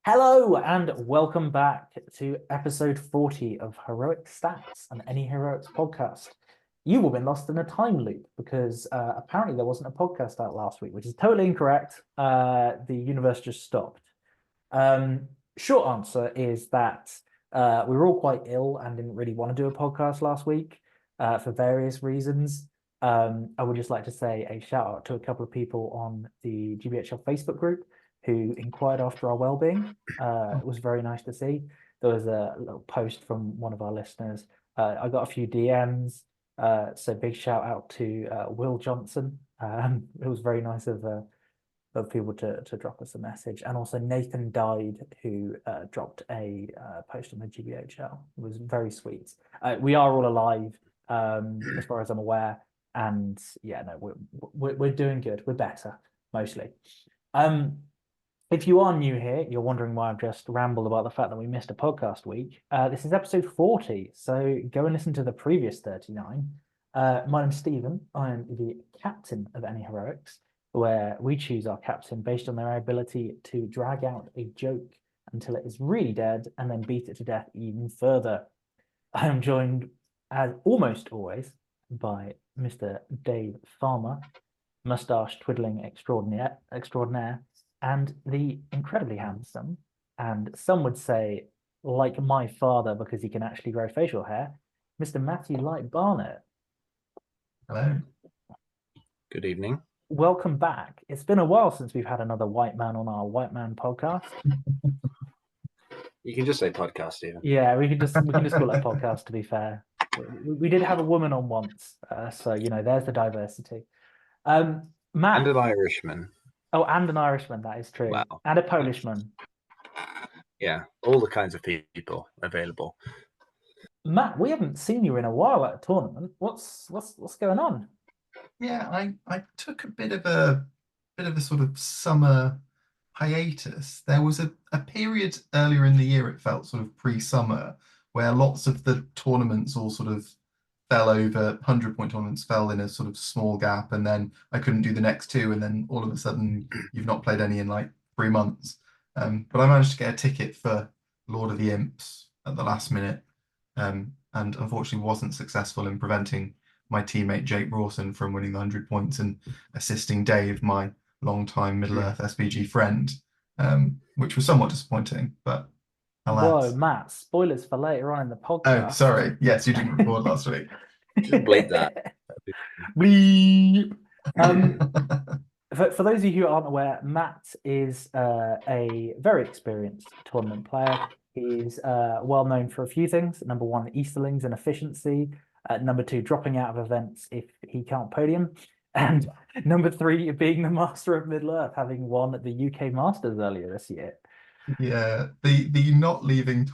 Hello and welcome back to episode 40 of Heroic Stats and Any Heroics podcast. You will have been lost in a time loop because apparently there wasn't a podcast out last week, which is totally incorrect. The universe just stopped. Short answer is that we were all quite ill and didn't really want to do a podcast last week for various reasons. I would just like to say a shout out to a couple of people on the GBHL Facebook group who inquired after our well-being. It was very nice to see. There was a little post from one of our listeners. I got a few DMs, so big shout out to Will Johnson. It was very nice of people to drop us a message, and also Nathan Died, who dropped a post on the GBHL. It was very sweet. We are all alive, as far as I'm aware, and yeah, no, we're doing good. We're better mostly. If you are new here, you're wondering why I've just rambled about the fact that we missed a podcast week. This is episode 40, so go and listen to the previous 39. My name's Stephen. I am the captain of Any Heroics, where we choose our captain based on their ability to drag out a joke until it is really dead and then beat it to death even further. I am joined, as almost always, by Mr. Dave Farmer, mustache twiddling extraordinaire, and the incredibly handsome, and some would say like my father because he can actually grow facial hair, Mr. Matthew Light Barnett. Hello. Good evening. Welcome back. It's been a while since we've had another white man on our white man podcast. You can just say podcast, Stephen. Yeah, we can just call it a podcast, to be fair. We did have a woman on once, so you know, there's the diversity. Matt. And an Irishman. Oh, and an Irishman, that is true. Wow. And a Polishman. Yeah, all the kinds of people available. Matt, we haven't seen you in a while at a tournament. What's going on? Yeah, I took a bit of a sort of summer hiatus. There was a period earlier in the year, it felt sort of pre-summer, where lots of the tournaments all sort of fell over, 100-point tournaments fell in a sort of small gap, and then I couldn't do the next two, and then all of a sudden you've not played any in like 3 months. But I managed to get a ticket for Lord of the Imps at the last minute, and unfortunately wasn't successful in preventing my teammate Jake Rawson from winning the 100 points and assisting Dave, my long-time Middle-earth SBG friend, which was somewhat disappointing, but alas. Whoa, Matt, spoilers for later on in the podcast. Oh, sorry. Yes, you didn't record last week. Just bleep that. Bleep. For those of you who aren't aware, Matt is a very experienced tournament player. He's well known for a few things. Number one, Easterlings and efficiency. Number two, dropping out of events if he can't podium. And number three, being the master of Middle-earth, having won at the UK Masters earlier this year. Yeah, the not leaving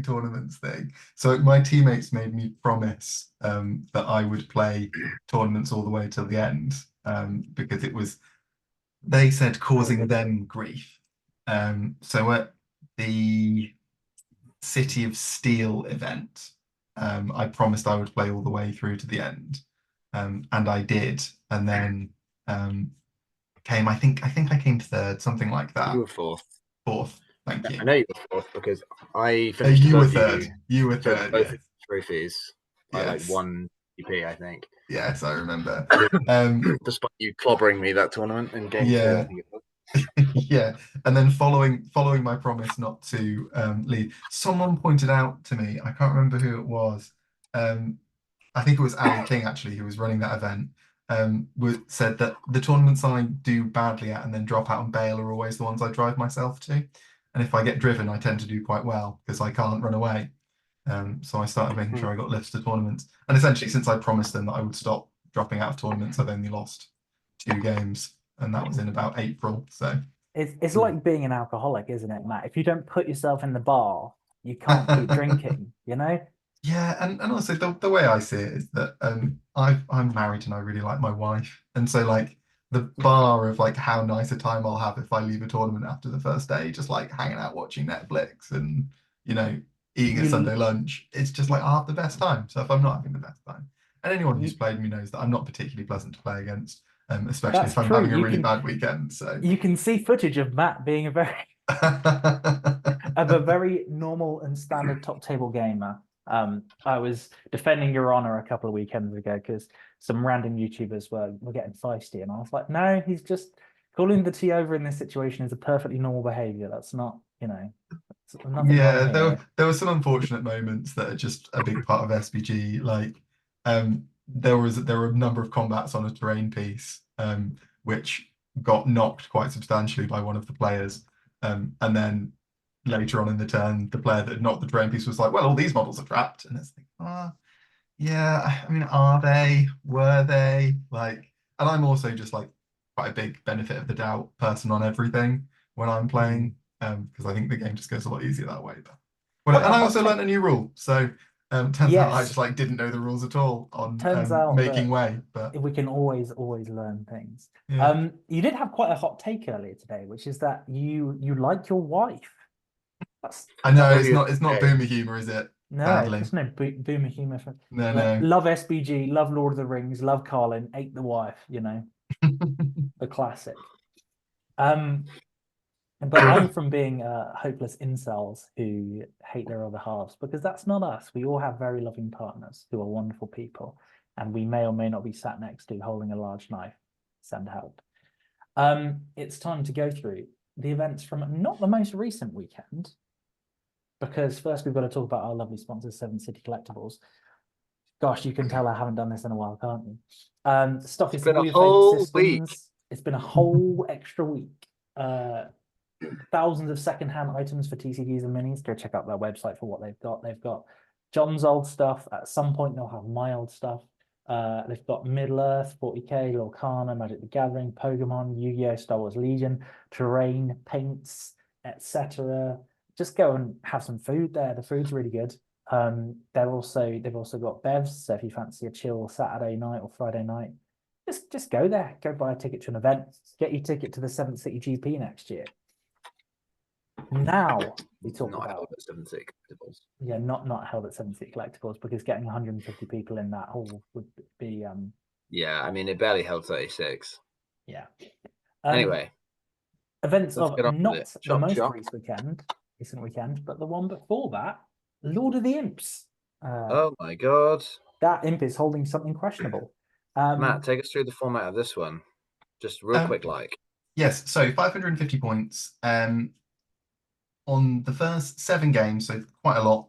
tournaments thing. So my teammates made me promise that I would play tournaments all the way till the end, because it was, they said, causing them grief. So at the City of Steel event, I promised I would play all the way through to the end, and I did, and then I think I came third, something like that. You were fourth. Fourth, thank you. I know you were fourth because I finished. You were third. You were third. Both Yes. trophies by like Yes. 1 EP, I think. Yes, I remember. Despite you clobbering me that tournament in game 2, I think it was. Yeah, and then following my promise not to leave, someone pointed out to me, I can't remember who it was. I think it was Ali King actually, who was running that event. Said that the tournaments I do badly at and then drop out and bail are always the ones I drive myself to. And if I get driven, I tend to do quite well because I can't run away. So I started making sure I got lifts to tournaments. And essentially, since I promised them that I would stop dropping out of tournaments, I've only lost 2 games. And that was in about April. So it's like being an alcoholic, isn't it, Matt? If you don't put yourself in the bar, you can't keep drinking, you know? Yeah, and also the way I see it is that I'm married and I really like my wife, and so like the bar of like how nice a time I'll have if I leave a tournament after the first day, just like hanging out watching Netflix and eating a Sunday lunch, it's just like I have the best time. So if I'm not having the best time, and anyone who's played me knows that I'm not particularly pleasant to play against, especially if I'm having a really bad weekend. So you can see footage of Matt being a very Of a very normal and standard top table gamer. I was defending Your Honor a couple of weekends ago because some random YouTubers were getting feisty, and I was like, no, he's just calling the T over in this situation is a perfectly normal behavior. That's not, nothing wrong Yeah, here. there were some unfortunate moments that are just a big part of SBG. Like, there were a number of combats on a terrain piece, which got knocked quite substantially by one of the players. And then later on in the turn, the player that had knocked the terrain piece was like, "Well, all these models are trapped," and it's like, yeah. I mean, are they? Were they? Like, and I'm also just like quite a big benefit of the doubt person on everything when I'm playing, because I think the game just goes a lot easier that way. But well, Quite and a I hot also take. learned a new rule, so turns out I Yes, just like didn't know the rules at all on turns out making that way. But we can always learn things. yeah, You did have quite a hot take earlier today, which is that you like your wife. That's I know Oh, it's he was not okay. boomer humor, is it? no, Sadly, there's no boomer humor. no, no. Love SBG, love Lord of the Rings, love Carlin, ate the wife. The classic. Um, but I'm from being hopeless incels who hate their other halves because that's not us. We all have very loving partners who are wonderful people, and we may or may not be sat next to holding a large knife. Send help. It's time to go through the events from not the most recent weekend, because first we've got to talk about our lovely sponsors, Seven City Collectibles. Gosh, you can tell I haven't done this in a while, can't you? Stock It's is been a all your favorite whole week. systems. It's been a whole extra week. Thousands of secondhand items for TCGs and minis. Go check out their website for what they've got. They've got John's old stuff. At some point, they'll have my old stuff. They've got Middle Earth, 40k, Lorcana, Magic the Gathering, Pokemon, Yu-Gi-Oh, Star Wars Legion, terrain, paints, etc. Just go and have some food there. The food's really good. They've also got bevs. So if you fancy a chill Saturday night or Friday night, just go there. Go buy a ticket to an event. Get your ticket to the 7th City GP next year. Now we talk Not held about at 7 Collectibles. not held at 7th City Collectibles because getting 150 people in that hall would be Yeah, I mean it barely held 36. yeah. Anyway, Events let's of get on with it. not the Chop most chop. recent weekend, but the one before that, Lord of the Imps. Oh my god. That imp is holding something questionable. Matt, take us through the format of this one. Just real quick, like. Yes, so 550 points. On the first 7 games, so quite a lot.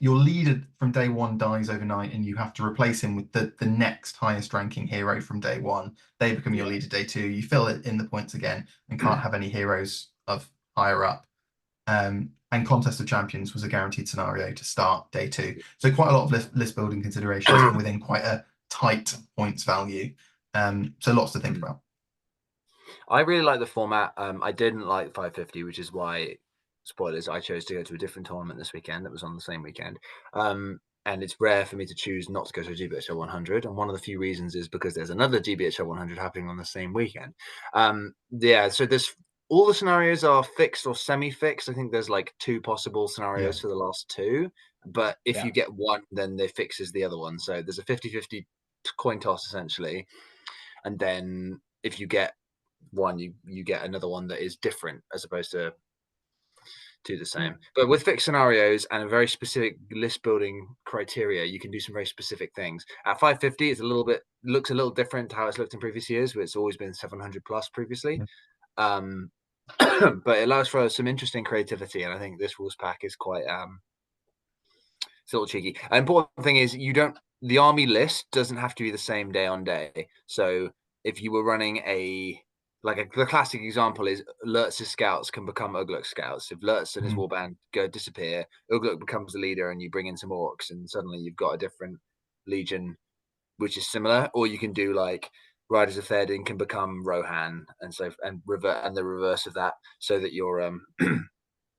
Your leader from day one dies overnight, and you have to replace him with the next highest ranking hero from day one. They become your leader day two. You fill it in the points again, and can't have any heroes of higher up. And Contest of Champions was a guaranteed scenario to start day two. So quite a lot of list building considerations and within quite a tight points value. So lots to think about. I really like the format. I didn't like 550, which is why, spoilers, I chose to go to a different tournament this weekend that was on the same weekend. And it's rare for me to choose not to go to a GBHL 100. And one of the few reasons is because there's another GBHL 100 happening on the same weekend. So there's all the scenarios are fixed or semi-fixed. I think there's like 2 possible scenarios for the last 2. But if you get one, then they fixes the other one. So there's a 50-50 coin toss essentially. And then if you get one, you get another one that is different as opposed to the same. But with fixed scenarios and a very specific list building criteria, you can do some very specific things. At 550, it's looks a little different to how it's looked in previous years, where it's always been 700 plus previously. But it allows for some interesting creativity, and I think this rules pack is quite it's a little cheeky. An important thing is the army list doesn't have to be the same day on day. So if you were running the classic example is Lurtz's scouts can become Ugluk scouts. If Lurtz and his warband disappear, Ugluk becomes the leader, and you bring in some orcs, and suddenly you've got a different legion, which is similar. Or you can do like Riders of Theoden can become Rohan, and the reverse of that, so that you're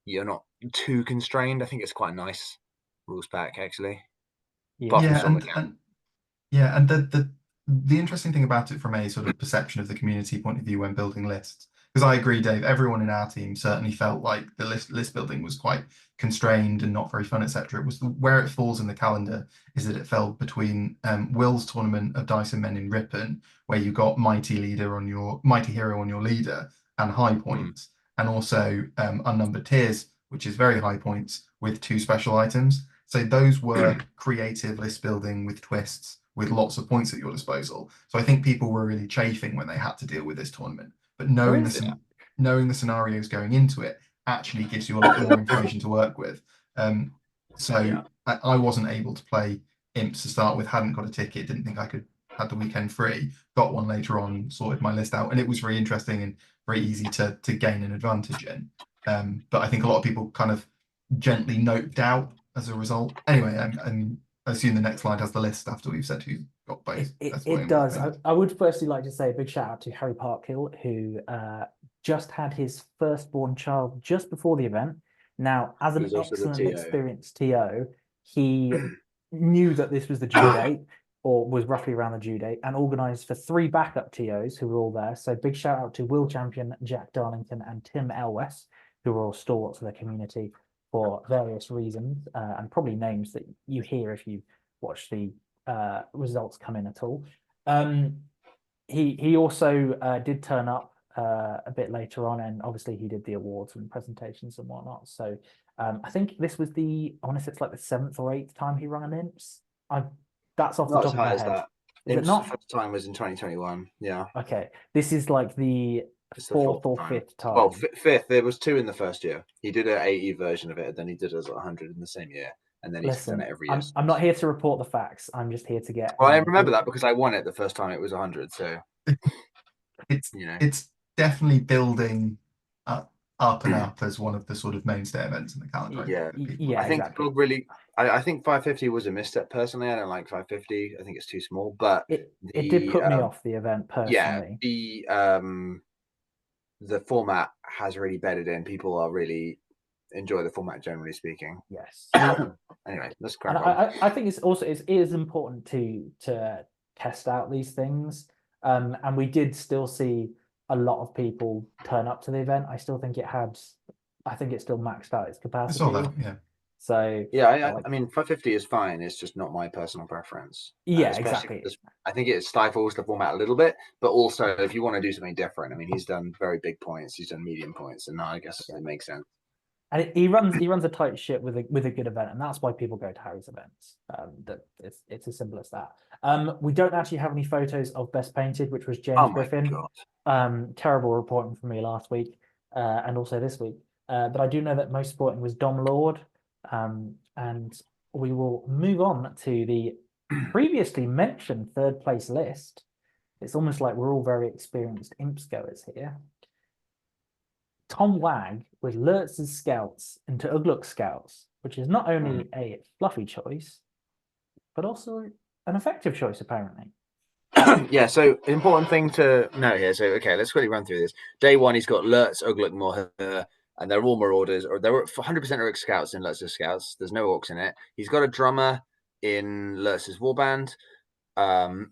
you're not too constrained. I think it's quite a nice rules pack actually. And the interesting thing about it from a sort of perception of the community point of view when building lists, because I agree, Dave, everyone in our team certainly felt like the list building was quite constrained and not very fun, etc. It was where it falls in the calendar is that it fell between Will's tournament of Dice and Men in Ripon, where you got mighty hero on your leader and high points, and also unnumbered tiers, which is very high points with 2 special items. So those were creative list building with twists, with lots of points at your disposal. So I think people were really chafing when they had to deal with this tournament. But knowing the scenarios going into it actually gives you a lot more information to work with. So I wasn't able to play imps to start with, hadn't got a ticket, didn't think I could, had the weekend free, got one later on, sorted my list out, and it was very interesting and very easy to gain an advantage in. But I think a lot of people kind of gently noped out as a result. Anyway, I assume the next slide has the list after we've said who got both. It does. I would firstly like to say a big shout out to Harry Parkhill, who just had his firstborn child just before the event. Now, as an excellent experienced TO, he knew that this was the due date, or was roughly around the due date, and organised for 3 backup TOs who were all there. So big shout out to Will Champion, Jack Darlington, and Tim Elwes, who were all stalwarts of the community for various reasons, and probably names that you hear if you watch the results come in at all. He also did turn up a bit later on, and obviously he did the awards and presentations and whatnot. So I think this was I want to say it's like the 7th or 8th time he ran an imps. That's off the top of my head. Is it not? The first time was in 2021. Yeah. Okay, this is like the 4th or 5th time. Well, 5th. There was 2 in the first year. He did an 80 version of it, and then he did a 100 in the same year, and then he's done it every year. I'm not here to report the facts. I'm just here to get. Well, I remember that because I won it the first time it was 100. So it's definitely building up and up as one of the sort of mainstay events in the calendar. Yeah. I think exactly. Really, I think 550 was a misstep personally. I don't like 550. I think it's too small, but it did put me off the event personally. Yeah, the format has really bedded in. People are really enjoy the format, generally speaking. Yes. Anyway, let's crack on. I think it is important to test out these things, and we did still see a lot of people turn up to the event. I still think it still maxed out its capacity. I saw that, yeah. So yeah, I mean, 550 is fine. It's just not my personal preference. Yeah, exactly. I think it stifles the format a little bit, but also if you want to do something different, I mean, he's done very big points, he's done medium points, and now I guess it makes sense. And he runs a tight ship with a good event, and that's why people go to Harry's events. That it's as simple as that. We don't actually have any photos of Best Painted, which was James Griffin. Terrible reporting from me last week, and also this week. But I do know that most sporting was Dom Lord. And we will move on to the previously mentioned 3rd place list. It's almost like we're all very experienced imps goers here. Tom Wag with Lurtz's Scouts into Ugluk Scouts, which is not only a fluffy choice, but also an effective choice, apparently. Yeah, so important thing to note here. So, okay, let's quickly run through this. Day 1, he's got Lurtz, Ugluk, Moher, and they're all Marauders, or they're 100% Uruk Scouts in Lurtz's Scouts. There's no Orcs in it. He's got a drummer in Lurtz's Warband. Then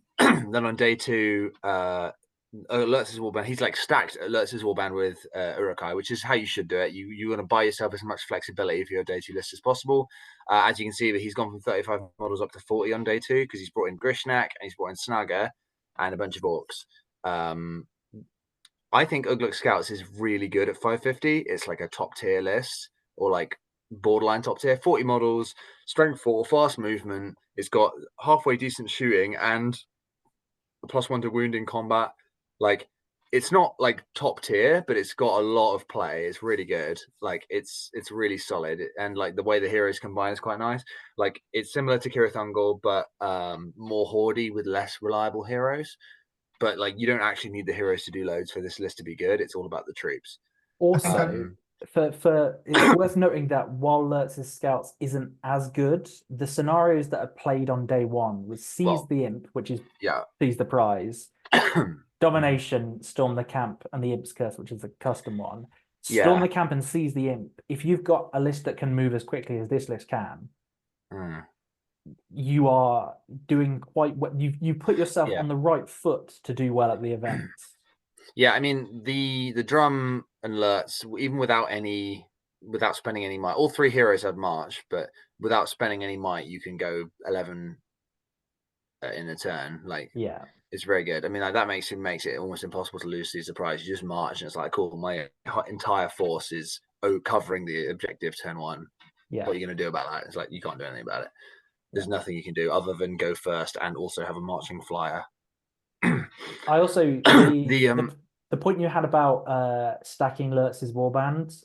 on day 2, Lurtz's Warband, he's like stacked Lurtz's Warband with Urukai, which is how you should do it. You want to buy yourself as much flexibility for your day 2 list as possible. As you can see, he's gone from 35 models up to 40 on day 2 because he's brought in Grishnak and he's brought in Snaga and a bunch of Orcs. I think Ugluk Scouts is really good at 550. It's like a top tier list, or like borderline top tier. 40 models, strength 4, fast movement. It's got halfway decent shooting and a +1 to wound in combat. Like, it's not like top tier, but it's got a lot of play. It's really good. Like, it's really solid, and like the way the heroes combine is quite nice. Like, it's similar to Kirith Ungol, but more hoardy with less reliable heroes. But like, you don't actually need the heroes to do loads for this list to be good. It's all about the troops. Also, for it's worth noting that while Lurtz's Scouts isn't as good, the scenarios that are played on day 1 with Seize the Imp, which is Seize the Prize, Domination, Storm the Camp, and the Imp's Curse, which is the custom one. Storm the Camp and Seize the Imp. If you've got a list that can move as quickly as this list can, you are doing quite well. You put yourself on the right foot to do well at the event. Yeah, I mean the drum and Lurtz, even without spending any might, all 3 heroes have March, but without spending any might, you can go 11 in a turn. Like, It's very good. I mean, like, that makes it almost impossible to lose to surprise. You just march, and it's like, cool, my entire force is covering the objective turn 1. Yeah. What are you going to do about that? It's like, you can't do anything about it. There's nothing you can do other than go first and also have a marching flyer. I also the point you had about stacking Lurtz's warband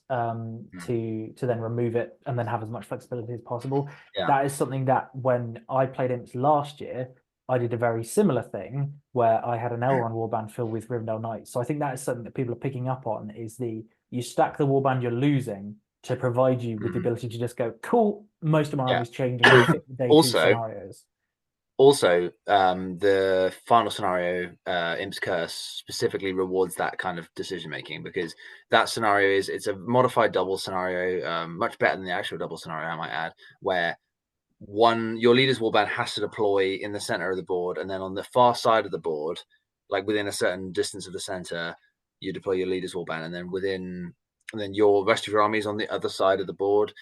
to then remove it and then have as much flexibility as possible. Yeah. That is something that when I played imps last year, I did a very similar thing where I had an Elrond warband filled with Rivendell Knights. So I think that is something that people are picking up on, is you stack the warband you're losing to provide you with the ability to just go, cool, most of my army's changing to fit the day 2 scenarios. Also, the final scenario, Imp's Curse, specifically rewards that kind of decision making, because that scenario it's a modified double scenario, much better than the actual double scenario, I might add, where your leader's warband has to deploy in the center of the board, and then on the far side of the board, like within a certain distance of the center, you deploy your leader's warband, and then your rest of your army is on the other side of the board.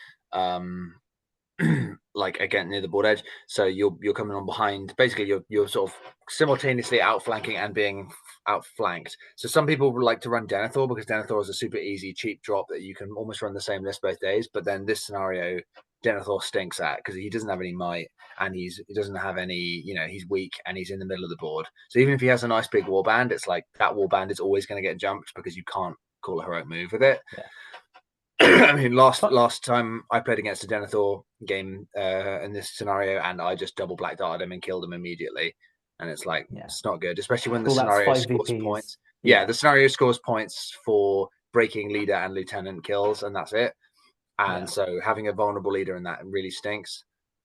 Like again near the board edge, so you're coming on behind. Basically, you're sort of simultaneously outflanking and being outflanked. So some people would like to run Denethor because Denethor is a super easy, cheap drop that you can almost run the same list both days. But then this scenario, Denethor stinks at because he doesn't have any might and he doesn't have any. He's weak and he's in the middle of the board. So even if he has a nice big warband, it's like that warband is always going to get jumped because you can't call a heroic move with it. Yeah. I mean, last time I played against a Denethor game in this scenario, and I just double black darted him and killed him immediately. And it's like, it's not good, especially when the scenario scores points. Yeah, the scenario scores points for breaking leader and lieutenant kills, and that's it. And so having a vulnerable leader in that really stinks.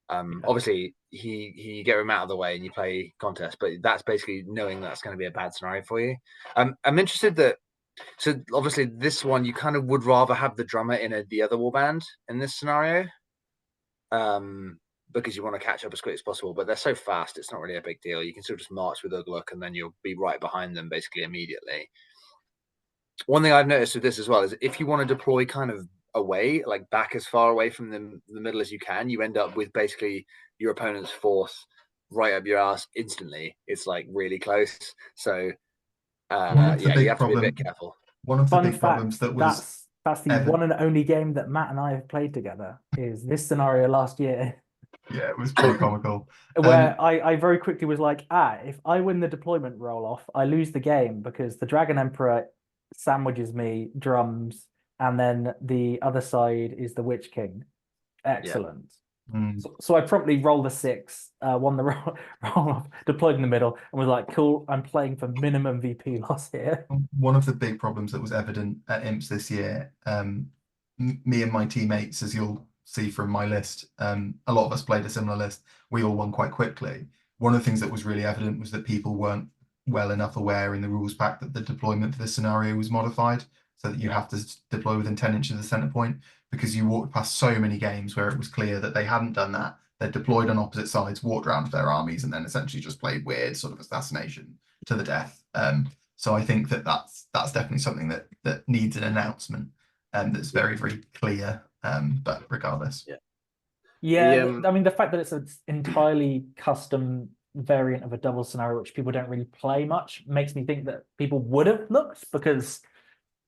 Obviously, you get him out of the way and you play contest, but that's basically knowing that's going to be a bad scenario for you. I'm interested that. So obviously this one you kind of would rather have the drummer in the other warband in this scenario, because you want to catch up as quick as possible. But they're so fast, it's not really a big deal. You can sort of just march with Ugluk and then you'll be right behind them basically immediately. One thing I've noticed with this as well is if you want to deploy kind of away, like back as far away from the middle as you can, you end up with basically your opponent's force right up your ass instantly. It's like really close. So you have to be a bit careful. One of the big problems that was that's the one and only game that Matt and I have played together is this scenario last year. Yeah, it was pretty comical. Where I very quickly was like, if I win the deployment roll off, I lose the game because the Dragon Emperor sandwiches me, drums, and then the other side is the Witch King. Excellent. So I promptly rolled a 6, won the roll off, deployed in the middle, and was like, cool, I'm playing for minimum VP loss here. One of the big problems that was evident at Imps this year, me and my teammates, as you'll see from my list, a lot of us played a similar list. We all won quite quickly. One of the things that was really evident was that people weren't well enough aware in the rules pack that the deployment for this scenario was modified, so that you have to deploy within 10 inches of the center point, because you walked past so many games where it was clear that they hadn't done that. They deployed on opposite sides, walked around their armies, and then essentially just played weird sort of assassination to the death. So I think that that's definitely something that needs an announcement, that's very, very clear. But regardless. Yeah, I mean, the fact that it's an entirely custom variant of a double scenario, which people don't really play much, makes me think that people would have looked, because...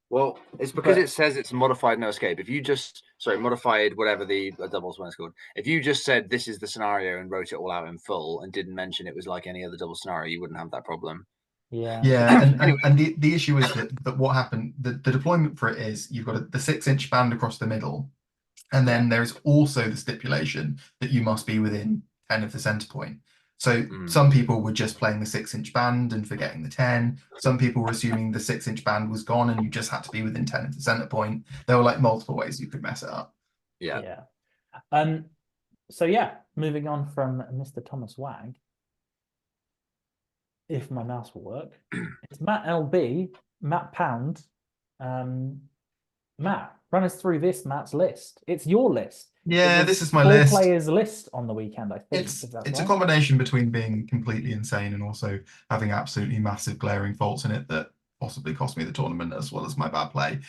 Well, it's because it says it's modified no escape. If you just, modified whatever the doubles one is called. If you just said this is the scenario and wrote it all out in full and didn't mention it was like any other double scenario, you wouldn't have that problem. Yeah, and the issue is that what happened, the deployment for it is you've got the 6-inch band across the middle, and then there's also the stipulation that you must be within 10 of the center point. So some people were just playing the 6-inch band and forgetting the 10. Some people were assuming the 6-inch band was gone and you just had to be within 10 of the center point. There were like multiple ways you could mess it up. Yeah. So moving on from Mr. Thomas Wag, if my mouse will work, it's Matt LB, Matt Pound. Matt, run us through Matt's list. It's your list. Yeah, this is my list. 4 players list on the weekend, I think. It's a combination between being completely insane and also having absolutely massive glaring faults in it that possibly cost me the tournament as well as my bad play.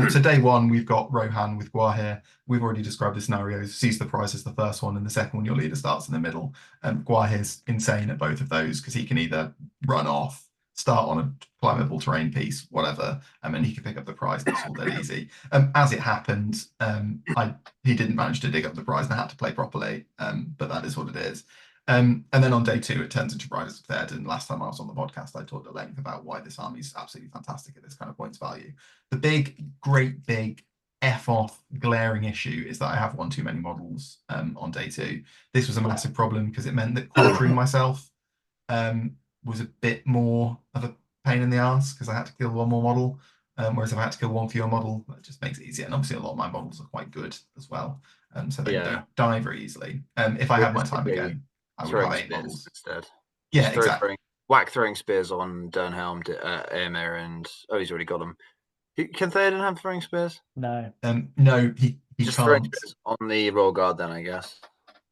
So day one, we've got Rohan with Guahir. We've already described the scenarios. Seize the prize is the first one, and the second one, your leader starts in the middle. Guahir's insane at both of those because he can either run off, start on a climbable terrain piece, whatever, and he can pick up the prize, and it's all dead easy. As it happened, he didn't manage to dig up the prize and I had to play properly, but that is what it is. And then on day two, it turns into Riders of Third. And last time I was on the podcast, I talked at length about why this army is absolutely fantastic at this kind of points value. The great big F off glaring issue is that I have one too many models on day two. This was a massive problem because it meant that quartering myself was a bit more of a pain in the ass because I had to kill one more model. Whereas if I had to kill one fewer model, that just makes it easier. And obviously, a lot of my models are quite good as well, so they don't die very easily. If I had my time again, I would have 8 models instead. Yeah, exactly. Whack throwing spears on Dernhelm, Aemir, and he's already got them. Can Theoden have throwing spears? No. No, he just can't. Throwing spears on the royal guard, then I guess.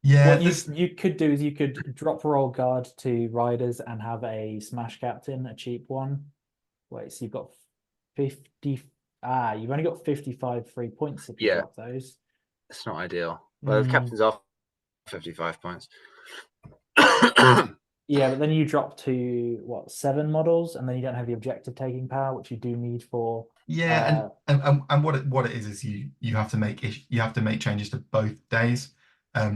Yeah. What you could do is you could drop royal guard to riders and have a smash captain, a cheap one. Wait, so you've got 50. You've only got 55 free points if you drop those. It's not ideal. Well, the captains are 55 points. Yeah, but then you drop to what, 7 models, and then you don't have the objective taking power, which you do need for. Yeah, and what it is you have to make changes to both days.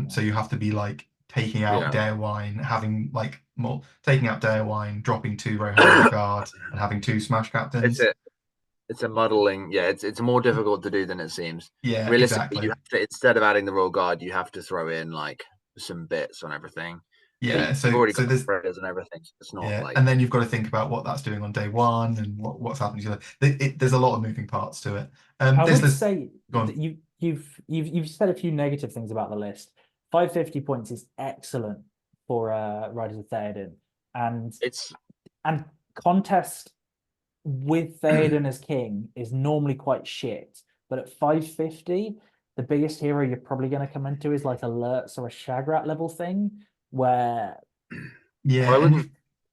So you have to be like taking out Daewine, having like more taking out Daewine, dropping 2 Rohan guard, and having 2 smash captains. It's a muddling. Yeah, it's more difficult to do than it seems. Yeah, realistically, exactly. you have to, instead of adding the royal guard, you have to throw in like some bits on everything. Yeah, so you've already got the spreaders and everything. So it's not like. And then you've got to think about what that's doing on day one and what's happening to it. There's a lot of moving parts to it. I would say that you've said a few negative things about the list. 550 points is excellent for Riders of Theoden, and contest with Theoden as king is normally quite shit. But at 550, the biggest hero you're probably going to come into is like a Lurtz or a Shagrat level thing, where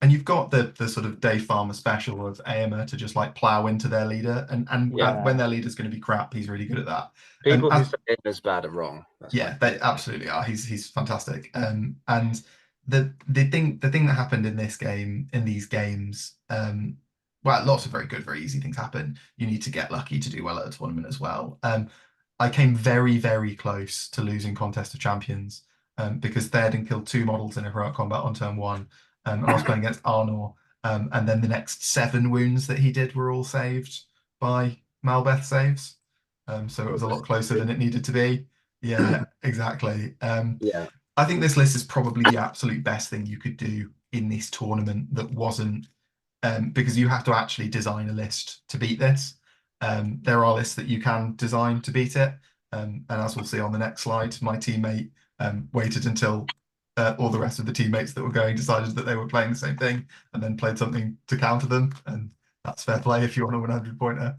and you've got the sort of day farmer special of Aemir to just like plow into their leader, and when their leader's going to be crap, he's really good at that. People who say Aemir's bad are wrong. They absolutely are. He's fantastic. And the thing that happened in these games, well, lots of very good, very easy things happen. You need to get lucky to do well at a tournament as well. I came very, very close to losing Contest of Champions because Theoden killed 2 models in a heroic combat on turn 1. And I was playing against Arnor. And then the next 7 wounds that he did were all saved by Malbeth saves. So it was a lot closer than it needed to be. Yeah, exactly. I think this list is probably the absolute best thing you could do in this tournament that wasn't because you have to actually design a list to beat this. There are lists that you can design to beat it. And as we'll see on the next slide, my teammate waited until all the rest of the teammates that were going decided that they were playing the same thing and then played something to counter them. And that's fair play if you want a 100 pointer.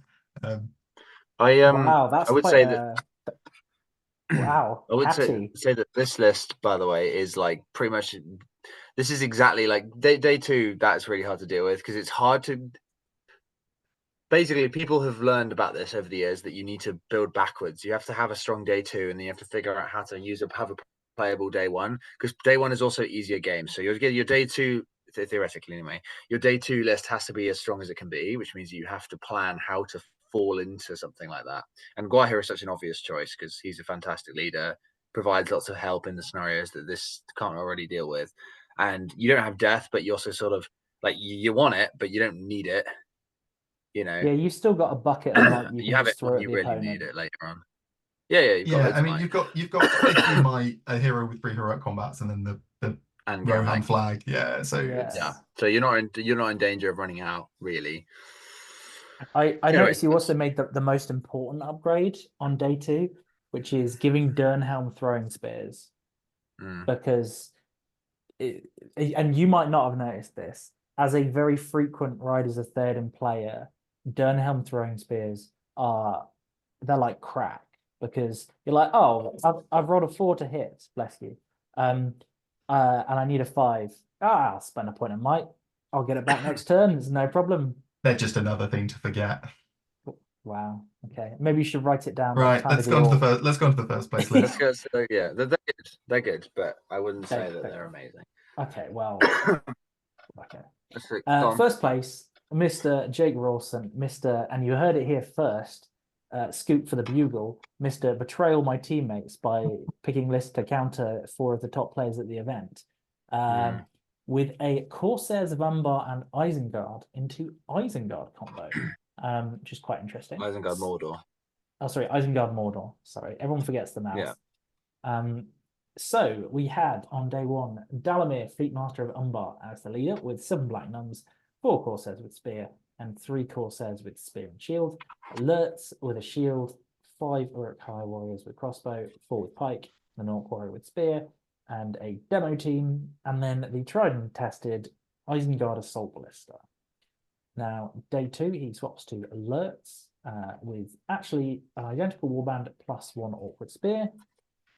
Wow, that's I would quite say that. Wow. I would say that this list, by the way, is like pretty much. This is exactly like day 2. That's really hard to deal with because it's hard to. Basically, people have learned about this over the years that you need to build backwards. You have to have a strong day 2, and then you have to figure out how to have a playable day 1 because day 1 is also easier game. So you'll get your day 2 theoretically anyway. Your day 2 list has to be as strong as it can be, which means you have to plan how to fall into something like that. And Guahir is such an obvious choice because he's a fantastic leader, provides lots of help in the scenarios that this can't already deal with. And you don't have death, but you also sort of like you want it, but you don't need it. You know. Yeah, you've still got a bucket of like you have it when you really need it later on. Yeah. I mean, you've got 50 might, a hero with 3 heroic combats, and then the Rohan flag. Yeah, so so you're not in danger of running out really. I noticed you also made the most important upgrade on day 2, which is giving Dernhelm throwing spears, because and you might not have noticed this as a very frequent Riders of Theoden player. Dernhelm throwing spears they're like crack because you're like, oh, I've rolled a 4 to hit, bless you, and I need a 5. I'll spend a point of might. I'll get it back next turn. It's no problem. they're just another thing to forget. Wow. Okay. Maybe you should write it down at the Right, time let's of go on to the your. first. Let's go on to the first place Let's list. go. So, yeah, they're good. They're good, but I wouldn't say that Okay. they're amazing. Okay. Well. Okay. Go on. First place, Mr. Jake Rawson, Mr. And you heard it here first. Scoop for the bugle, Mr. Betrayal my teammates by picking lists to counter 4 of the top players at the event. With a Corsairs of Umbar and Isengard into Isengard combo, which is quite interesting. Isengard Mordor. Oh, sorry, Isengard Mordor. Sorry, everyone forgets the mouth. Yeah. So we had on day 1 Dalamir, Fleet Master of Umbar, as the leader with 7 Black Nuns, 4 Corsairs with Spear, and 3 Corsairs with Spear and Shield. Alerts with a Shield, 5 Uruk-hai Warriors with Crossbow, 4 with Pike, an Orc Warrior with Spear, and a demo team, and then the tried and tested Isengard Assault Ballista. Now, day 2, he swaps to Alerts with actually an identical warband plus 1 Orc with Spear,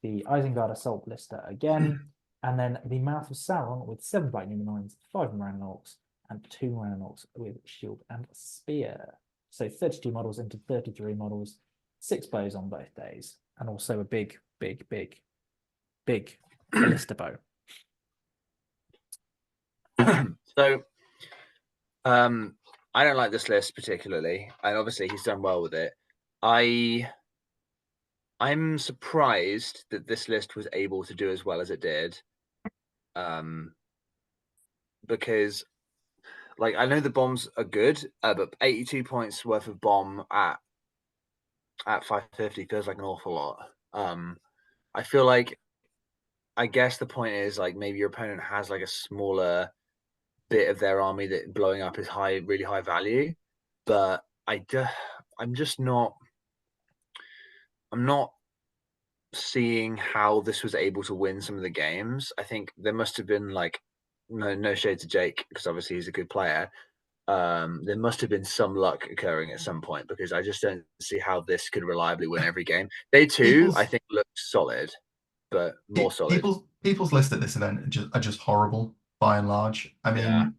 the Isengard Assault Ballista again, and then the Mouth of Sauron with 7 Black Numenoids, 5 Moran Orcs, and 2 Moran Orcs with Shield and Spear. So 32 models into 33 models, 6 bows on both days, and also a big ballista bow. So, I don't like this list particularly, and obviously he's done well with it. I'm surprised that this list was able to do as well as it did, because, like, I know the bombs are good, but 82 points worth of bomb at 550 feels like an awful lot. I feel like, I guess the point is, like, maybe your opponent has like a smaller bit of their army that blowing up is really high value, but I'm not seeing how this was able to win some of the games. I think there must have been, like, no shade to Jake, because obviously he's a good player. There must have been some luck occurring at some point, because I just don't see how this could reliably win every game. Day 2, I think, looked solid, but more solid. People's list at this event are just horrible by and large. I mean,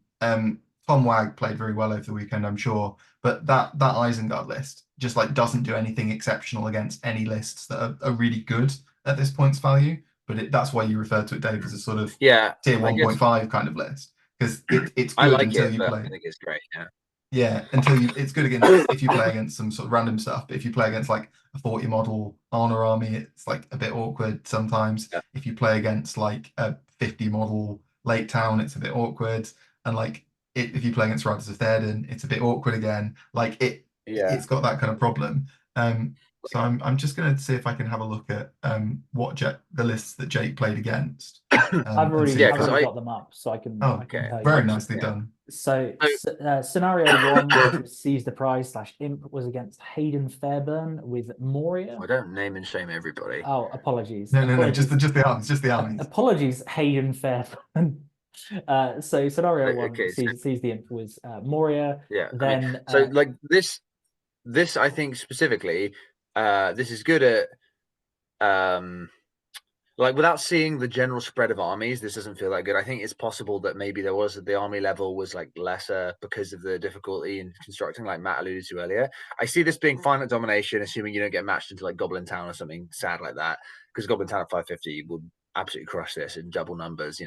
Tom Wag played very well over the weekend, I'm sure, but that Isengard list just like doesn't do anything exceptional against any lists that are really good at this points value. But that's why you refer to it, Dave, as a sort of tier 1.5 kind of list, because it's good like until you play. I think it's great. Yeah, it's good against if you play against some sort of random stuff. But if you play against like a 40 model honor army, it's like a bit awkward sometimes. Yeah. If you play against like a 50 model lake town, it's a bit awkward. And like if you play against Riders of Théoden, it's a bit awkward again. Like it's got that kind of problem. So I'm just going to see if I can have a look at the lists that Jake played against. I've already got them up, so I can. Oh, okay. Very nicely done. So scenario 1, which was Seize the Prize / Imp, was against Hayden Fairburn with Moria. I don't name and shame everybody. Oh, apologies. No, just the armies. Apologies, Hayden Fairburn. So scenario 1, Seize the Imp was Moria. Yeah. Then so like this I think specifically, this is good at like, without seeing the general spread of armies, this doesn't feel that good. I think it's possible that maybe the army level was like lesser because of the difficulty in constructing, like Matt alluded to earlier. I see this being fine at domination, assuming you don't get matched into like Goblin Town or something sad like that, because Goblin Town at 550 would absolutely crush this in double numbers,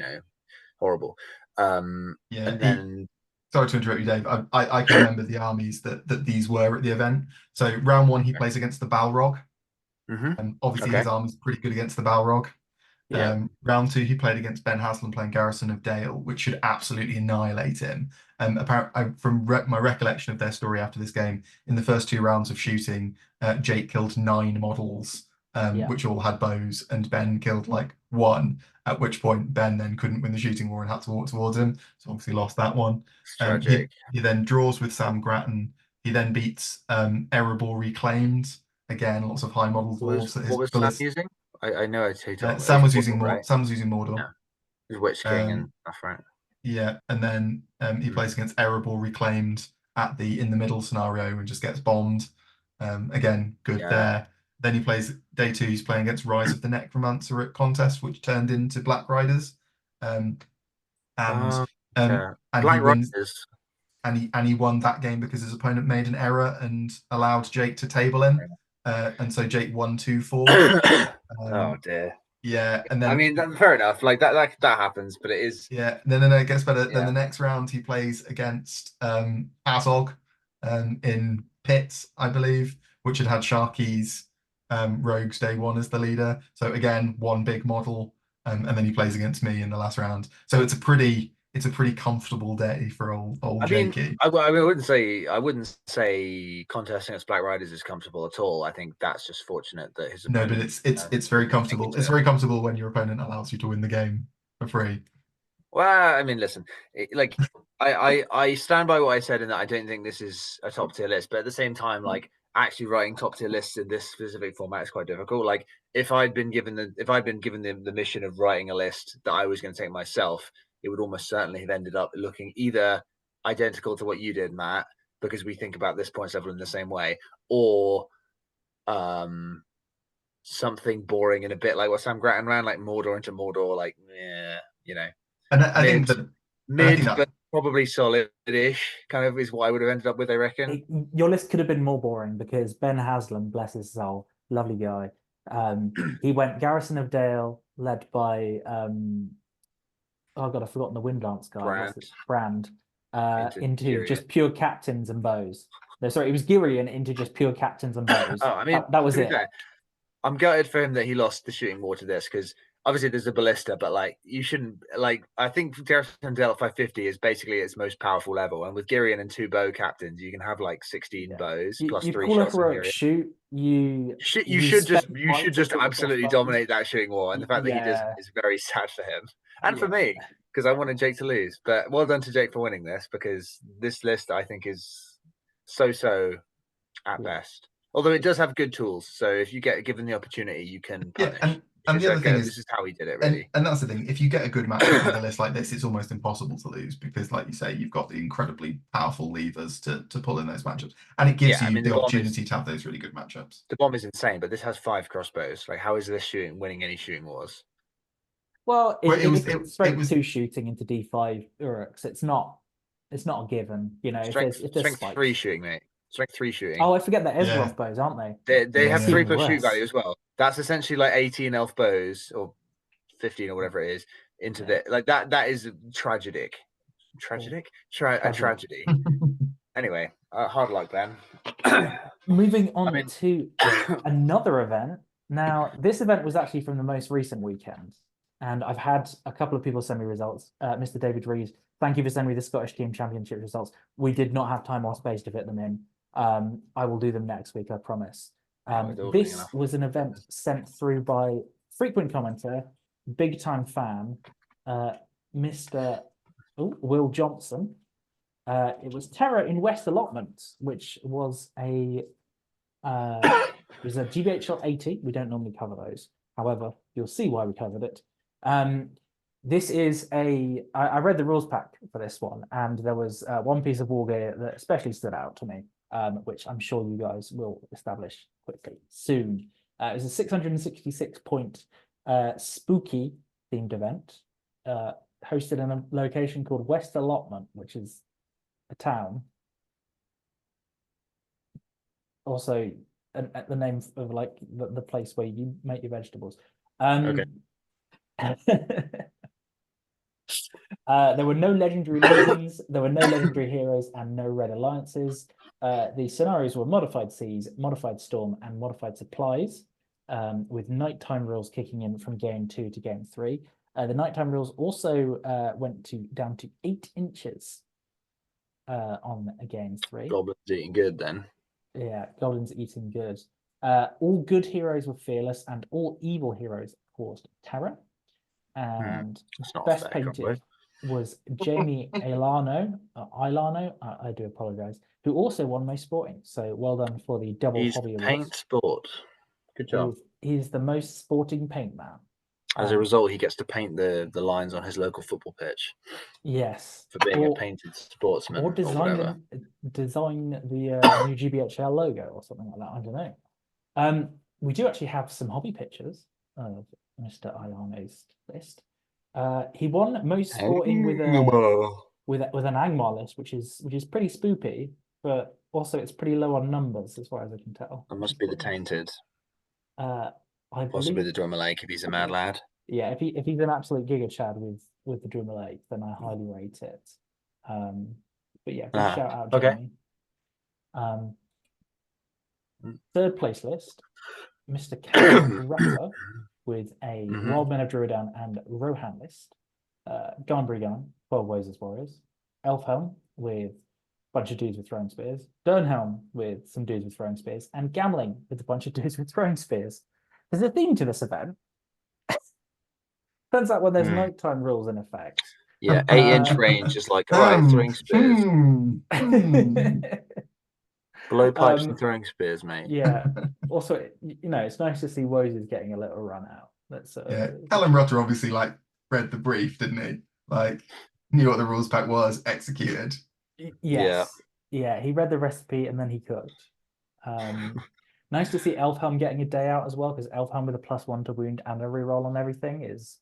horrible. And then sorry to interrupt you, Dave. I can remember the armies that these were at the event. So round 1, he plays against the Balrog. Obviously, his army's pretty good against the Balrog. Round 2, he played against Ben Haslam playing Garrison of Dale, which should absolutely annihilate him. Apparently, from my recollection of their story after this game, in the first 2 rounds of shooting, Jake killed 9 models, which all had bows, and Ben killed like 1. At which point Ben then couldn't win the shooting war and had to walk towards him, so obviously lost that one. He then draws with Sam Grattan. He then beats Erebor Reclaimed. Again, lots of high model dwarves. What was Sam using? I know Sam was using Mordor. His Witch King and stuff, right? Yeah, and then he plays against Erebor Reclaimed in the middle scenario and just gets bombed. Again, good there. Then he plays day 2. He's playing against Rise of the Necromancer at contest, which turned into Black Riders. And Black he wins. Riders. and he won that game because his opponent made an error and allowed Jake to table him, and so Jake won 2-4. Oh dear. Yeah, and I then mean, fair enough. Like that happens, but it is. yeah, then it gets better. Then Yeah. the next round he plays against Azog in Pits, I believe, which had Sharky's Rogues Day One as the leader. So again, one big model, and then he plays against me in the last round. So it's a pretty comfortable day for old I mean, Jakey. I wouldn't say contesting against Black Riders is comfortable at all. I think that's just fortunate that his No, but opponent. it's very comfortable. It's very comfortable when your opponent allows you to win the game for free. Well, I mean, listen, like I stand by what I said in that I don't think this is a top tier list, but at the same time, like actually writing top tier lists in this specific format is quite difficult. Like if I'd been given the mission of writing a list that I was going to take myself, it would almost certainly have ended up looking either identical to what you did, Matt, because we think about this points level in the same way, or something boring and a bit like what Sam Grattan ran, like Mordor into Mordor, like And I think that but probably solid-ish kind of is what I would have ended up with, I reckon. Your list could have been more boring because Ben Haslam, bless his soul, lovely guy. He went Garrison of Dale, led by oh god, I've forgotten the Windlance guy. Brand. Into just pure captains and bows. No, sorry, it was Girion into just pure captains and bows. Oh, I mean, that was it. Fair, I'm gutted for him that he lost the shooting war to this because obviously there's a ballista, but like you shouldn't like. I think Garrison Dale 550 is basically its most powerful level, and with Girion and 2 bow captains, you can have like 16 bows plus 3 call shots. A heroic shoot. You should just absolutely dominate that shooting war, and the fact that he doesn't is very sad for him and for me because I wanted Jake to lose. But well done to Jake for winning this because this list I think is so at best. Although it does have good tools, so if you get given the opportunity, you can punish. Yeah, and the other thing is, this is how he did it, really. And that's the thing. If you get a good matchup with a list like this, it's almost impossible to lose because, like you say, you've got the incredibly powerful levers to pull in those matchups, and it gives you the opportunity to have those really good matchups. The bomb is insane, but this has 5 crossbows. Like, how is this winning any shooting wars? Well, it was 2 shooting into D5 Uruks. It's not a given, you know. Strength 3 shooting, mate. Strength 3 shooting. Oh, I forget that Esroth bows, aren't they? They have 3+ shoot value as well. That's essentially like 18 elf bows or 15 or whatever it is into the like that. That is tragic. A tragedy. Anyway, hard luck, Ben. Moving on to another event. Now, this event was actually from the most recent weekend, and I've had a couple of people send me results. Mr. David Rees, thank you for sending me the Scottish Team Championship results. We did not have time or space to fit them in. I will do them next week, I promise. This was an event sent through by frequent commenter, big time fan, Mr. Will Johnson. It was Terror in West Allotment, which was a GBHL 80. We don't normally cover those. However, you'll see why we covered it. This is I read the rules pack for this one, and there was one piece of war gear that especially stood out to me, which I'm sure you guys will establish quickly soon. It was a 666 point spooky themed event, hosted in a location called West Allotment, which is a town. Also, the name of like the place where you make your vegetables. Okay. There were no legendary legions, there were no legendary heroes, and no red alliances. The scenarios were modified seas, modified storm, and modified supplies, with nighttime rules kicking in from game 2 to game 3. The nighttime rules also went down to 8 inches on game 3. Goblins eating good then. Yeah, goblins eating good. All good heroes were fearless, and all evil heroes caused terror. And best painted was Jamie Ilano, I do apologize, who also won most sporting. So well done for the double hobby awards. Paint sport. Good job. He's the most sporting paint man. As a result, he gets to paint the lines on his local football pitch. Yes. For being a painted sportsman. Or design the new GBHL logo or something like that. I don't know. We do actually have some hobby pictures of Mr. Ilano's list. He won most sporting with with an Angmar list, which is pretty spoopy, but also it's pretty low on numbers as far as I can tell. It must be the tainted, I possibly believe, the drummer lake if he's a mad lad. yeah, if he's an absolute giga chad with the Drummer Lake, then I highly rate it. But yeah, big shout out, okay. Jamie. Third place list, Mr. Callum Rutter with a Wild Men of Druidan and Rohan list. Gunbriggan, 12 Ways as Warriors. Elfhelm with a bunch of dudes with throwing spears. Durnhelm with some dudes with throwing spears. And Gamling with a bunch of dudes with throwing spears. There's a theme to this event. Turns out when there's nighttime rules in effect. Yeah, 8-inch range is like, all right, throwing spears. Blowpipes and throwing spears, mate. Yeah. Also, it's nice to see Woes is getting a little run out. Callum Rutter obviously read the brief, didn't he? Knew what the rules pack was, executed. Yes. Yeah, he read the recipe and then he cooked. Nice to see Elfhelm getting a day out as well, because Elfhelm with a +1 to wound and a reroll on everything is.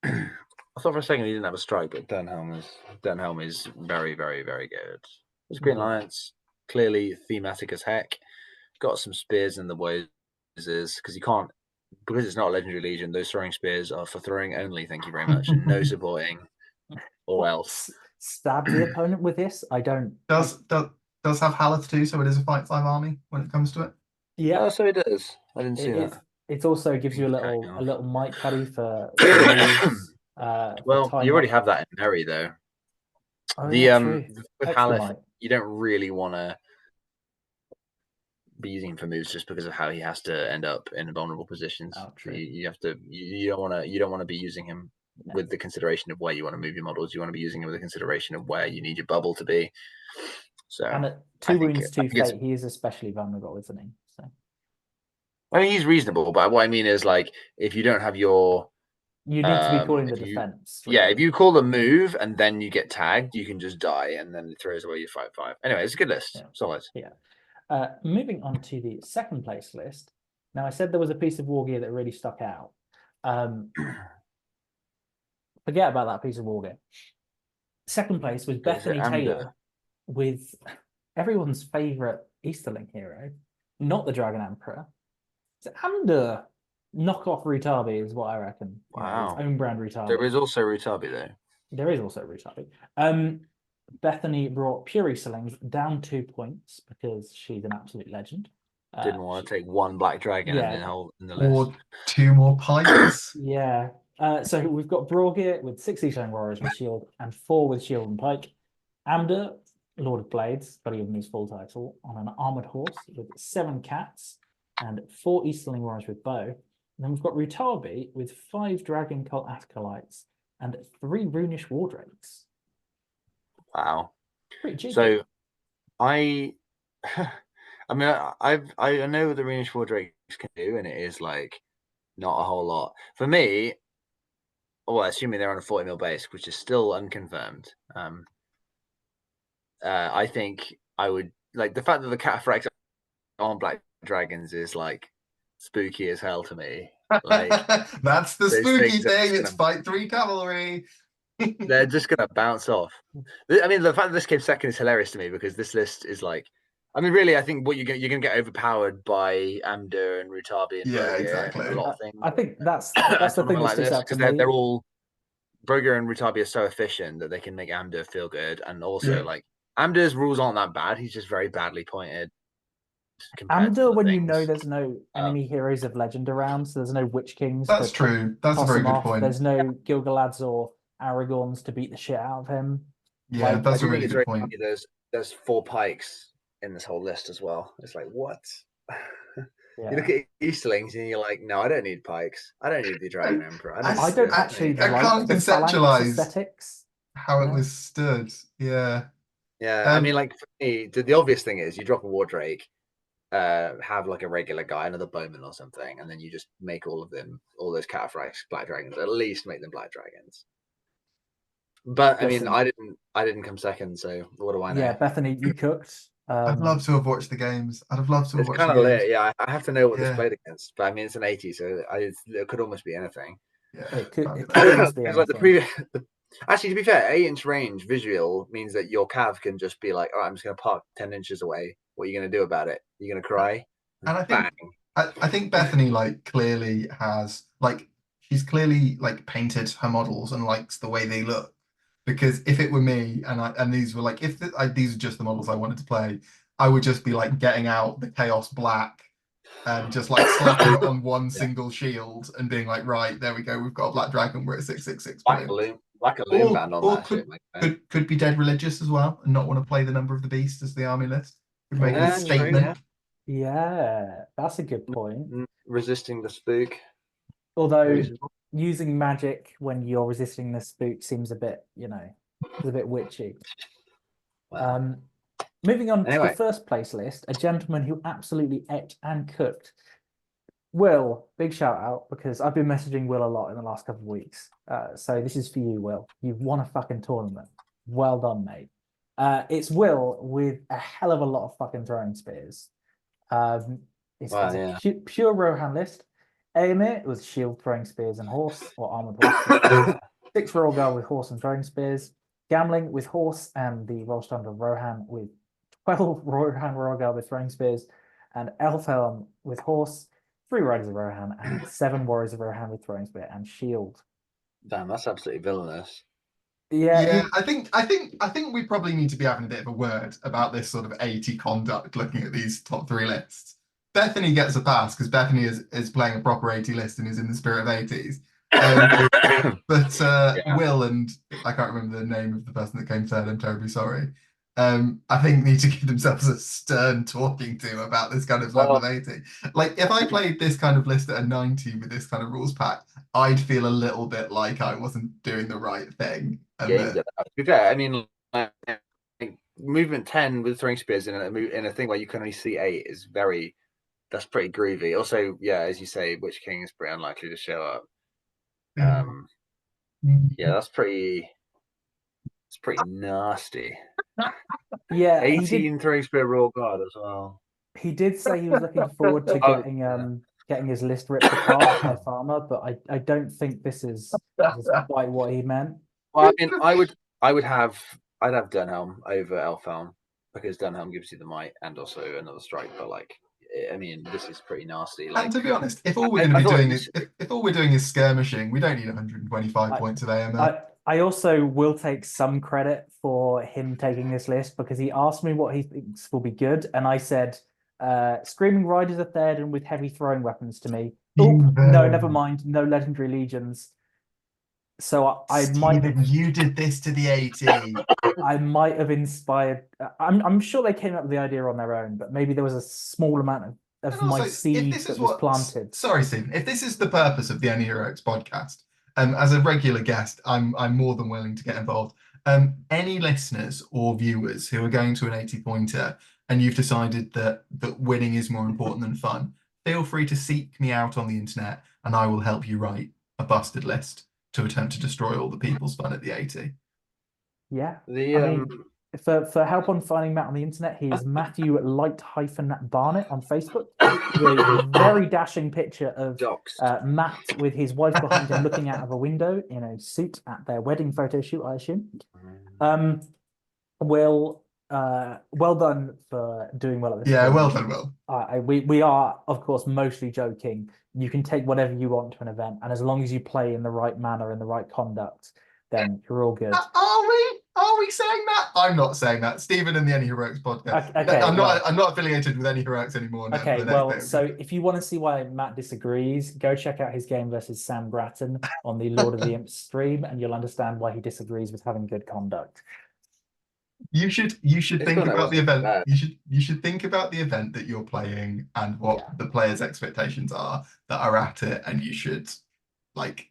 I thought for a second he didn't have a strike, but Durnhelm is very, very, very good. It's Green Alliance, clearly thematic as heck. Got some spears in the Woses, because it's not a legendary legion, those throwing spears are for throwing only, thank you very much, and no supporting or else. Stab the opponent with this? I don't. Does have Halath too, so it is a fight 5 army when it comes to it. Yeah. Oh, so it does. I didn't see that. It also gives you a little mic cuddy for well, you already have that in Perry though. Oh, with Halath, you don't really want to be using him for moves just because of how he has to end up in vulnerable positions. Oh, true. You don't want to be using him with the consideration of where you want to move your models. You want to be using him with the consideration of where you need your bubble to be. So, and at 2 wounds, 2 fate, he is especially vulnerable, isn't he? So, I mean, he's reasonable, but what I mean is, if you don't have your, you need to be calling the defense. Really. Yeah, if you call the move and then you get tagged, you can just die, and then it throws away your 5/5. Anyway, it's a good list. Yeah. Solid. Yeah. Moving on to the second place list. Now, I said there was a piece of war gear that really stuck out. Forget about that piece of war gear. Second place was Bethany Taylor with everyone's favorite Easterling hero, not the Dragon Emperor. It's Amdur. Knockoff Rutabi is what I reckon. Wow. Its own brand Rutabi. There is also Rutabi though. There is also Rutabi. Bethany brought Pure Easterlings down 2 points because she's an absolute legend. Didn't want to take one black dragon in the list. Or 2 more pikes. Yeah. So we've got Brawgear with 6 Easterling Warriors with shield and 4 with shield and pike. Amdur, Lord of Blades, got to give him his full title, on an armored horse with 7 cats and 4 Easterling Warriors with bow. And then we've got Rutabi with 5 Dragon Cult Acolytes and 3 Runish Wardrakes. Wow. Pretty cheeky. So I mean, I know what the Runish Wardrakes can do, and it is not a whole lot. For me, assuming they're on a 40 mil base, which is still unconfirmed, I think I would the fact that the Cataphracts on black dragons is spooky as hell to me. That's the spooky thing. It's fight 3 cavalry. They're just gonna bounce off. I mean, the fact that this came second is hilarious to me, because this list is really, I think what you're gonna get overpowered by Amdur and Rutabi and exactly. And a lot of things. I think that's the thing that sticks out to me. They're all Broger and Rutabi are so efficient that they can make Amdur feel good, and also Amdur's rules aren't that bad. He's just very badly pointed. Amdur, when you know there's no enemy heroes of legend around, so there's no Witch Kings. That's true. That's a very good point. There's no Gilgalads or Aragorns to beat the shit out of him. Yeah, that's a really good point. There's 4 pikes in this whole list as well. It's what? Yeah. You look at Easterlings and you're like, no, I don't need pikes. I don't need the Dragon Emperor. I don't actually. I can't conceptualize aesthetics. how it was stood. Yeah. Yeah. I mean, for me, the obvious thing is you drop a Wardrake, have a regular guy, another bowman or something, and then you just make all those Cataphracts black dragons. At least make them black dragons. But I mean, I didn't come second, so what do I know? Yeah, Bethany, you cooked. I'd love to have watched the games. I'd have loved to have watched the games. Yeah, I have to know what this played against. But I mean, it's an 80, so it could almost be anything. Yeah, it could almost be anything. Actually, to be fair, 8-inch range visual means that your cav can just be like, "All right, I'm just going to park 10 inches away. What are you going to do about it? You're going to cry?" And Bang. I think Bethany like clearly has like she's clearly like painted her models and likes the way they look. Because if it were me and these were like these are just the models I wanted to play, I would just be like getting out the Chaos Black and just like slapping it on one single shield and being like, right, there we go, we've got a black dragon, we're at 666 points. Black balloon band on that could, shit, mate. could be dead religious as well and not want to play the number of the beast as the army list. Could make a Yeah, statement. True, Yeah, that's a good point. Resisting the spook. Although using magic when you're resisting the spook seems a bit, it's a bit witchy. Wow. Moving on to Anyway. the first place list, a gentleman who absolutely ate and cooked. Will, big shout out, because I've been messaging Will a lot in the last couple of weeks. So this is for you, Will. You've won a fucking tournament. Well done, mate. It's Will with a hell of a lot of fucking throwing spears. It's a pure Rohan list. Aemir was shield, throwing spears, and horse, or armored horse. 6 Rogal with horse and throwing spears. Gamling with horse and the Rollstand of Rohan with 12 Rohan Rogal with throwing spears. And Elfhelm with horse, 3 Riders of Rohan, and 7 Warriors of Rohan with throwing spear and shield. Damn, that's absolutely villainous. Yeah, I think we probably need to be having a bit of a word about this sort of 80 conduct looking at these top 3 lists. Bethany gets a pass because Bethany is playing a proper 80 list and is in the spirit of 80s. Will and I can't remember the name of the person that came third, I'm terribly sorry. I think need to give themselves a stern talking to about this kind of level of 80. Like if I played this kind of list at a 90 with this kind of rules pack, I'd feel a little bit like I wasn't doing the right thing. To be fair, I mean, like, movement 10 with throwing spears in a thing where you can only see 8 is that's pretty groovy. Also, yeah, as you say, Witch King is pretty unlikely to show up. That's pretty nasty. Yeah, 18 throwing spear royal guard as well. He did say he was looking forward to getting his list ripped apart by Farmer, but I don't think this is quite what he meant. Well, I mean, I'd have Dunhelm over Elfhelm because Dunhelm gives you the might and also another strike. But like, I mean, this is pretty nasty. Like, and to be honest, if all we're going to be doing is if all we're doing is skirmishing, we don't need 125 points of AML. I also will take some credit for him taking this list because he asked me what he thinks will be good, and I said, Screaming Riders are third and with heavy throwing weapons to me. No, never mind. No legendary legions. So you did this to the 80. I might have inspired. I'm sure they came up with the idea on their own, but maybe there was a small amount of my seed that was planted. Sorry, Stephen. If this is the purpose of the Any Heroics podcast, as a regular guest, I'm more than willing to get involved. Any listeners or viewers who are going to an 80 pointer and you've decided that winning is more important than fun, feel free to seek me out on the internet and I will help you write a busted list to attempt to destroy all the people's fun at the 80. Yeah. I mean, for help on finding Matt on the internet, he's Matthew Light-Barnett on Facebook. With a very dashing picture of Matt with his wife behind him looking out of a window in a suit at their wedding photo shoot, I assume. Well done for doing well at this. Yeah, well done, Will. We are, of course, mostly joking. You can take whatever you want to an event, and as long as you play in the right manner, in the right conduct, then you're all good. Are we saying that? I'm not saying that. Stephen and the Any Heroics podcast. Okay, I'm not affiliated with Any Heroics anymore. Okay, well, so if you want to see why Matt disagrees, go check out his game versus Sam Grattan on the Lord of the Imps stream, and you'll understand why he disagrees with having good conduct. You should think about the event. You should think about the event that you're playing and what the players' expectations are that are at it, and you should like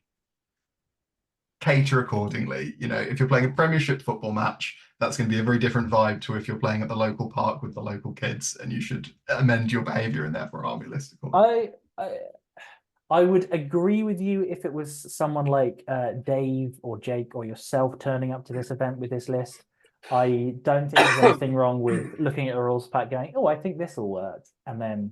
cater accordingly. You know, if you're playing a Premiership football match, that's going to be a very different vibe to if you're playing at the local park with the local kids, and you should amend your behavior and therefore army list accordingly. I would agree with you if it was someone like Dave or Jake or yourself turning up to this event with this list. I don't think there's anything wrong with looking at a rules pack going, oh, I think this will work, and then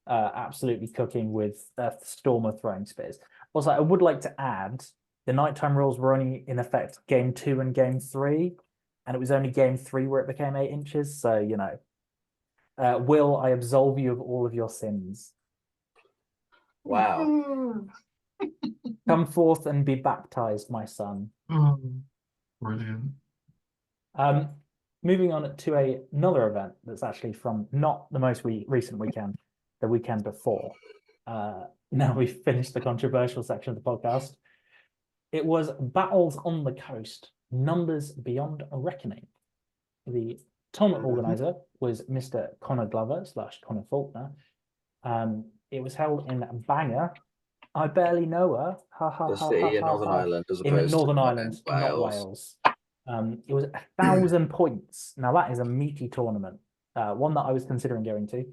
absolutely cooking with a storm of throwing spears. Also, I would like to add the nighttime rules were only in effect game 2 and game 3, and it was only game 3 where it became 8 inches. So, Will, I absolve you of all of your sins. Wow. Come forth and be baptized, my son. Oh, brilliant. Moving on to another event that's actually from not the most recent weekend, the weekend before. Now we've finished the controversial section of the podcast. It was Battles on the Coast, Numbers Beyond Reckoning. The tournament organizer was Mr. Connor Glover / Connor Faulkner. It was held in Bangor. I barely know her. Ha ha The ha city ha in ha Northern ha. Ireland as In opposed Northern to Ireland, not Wales. It was 1,000 points. Now that is a meaty tournament. One that I was considering going to.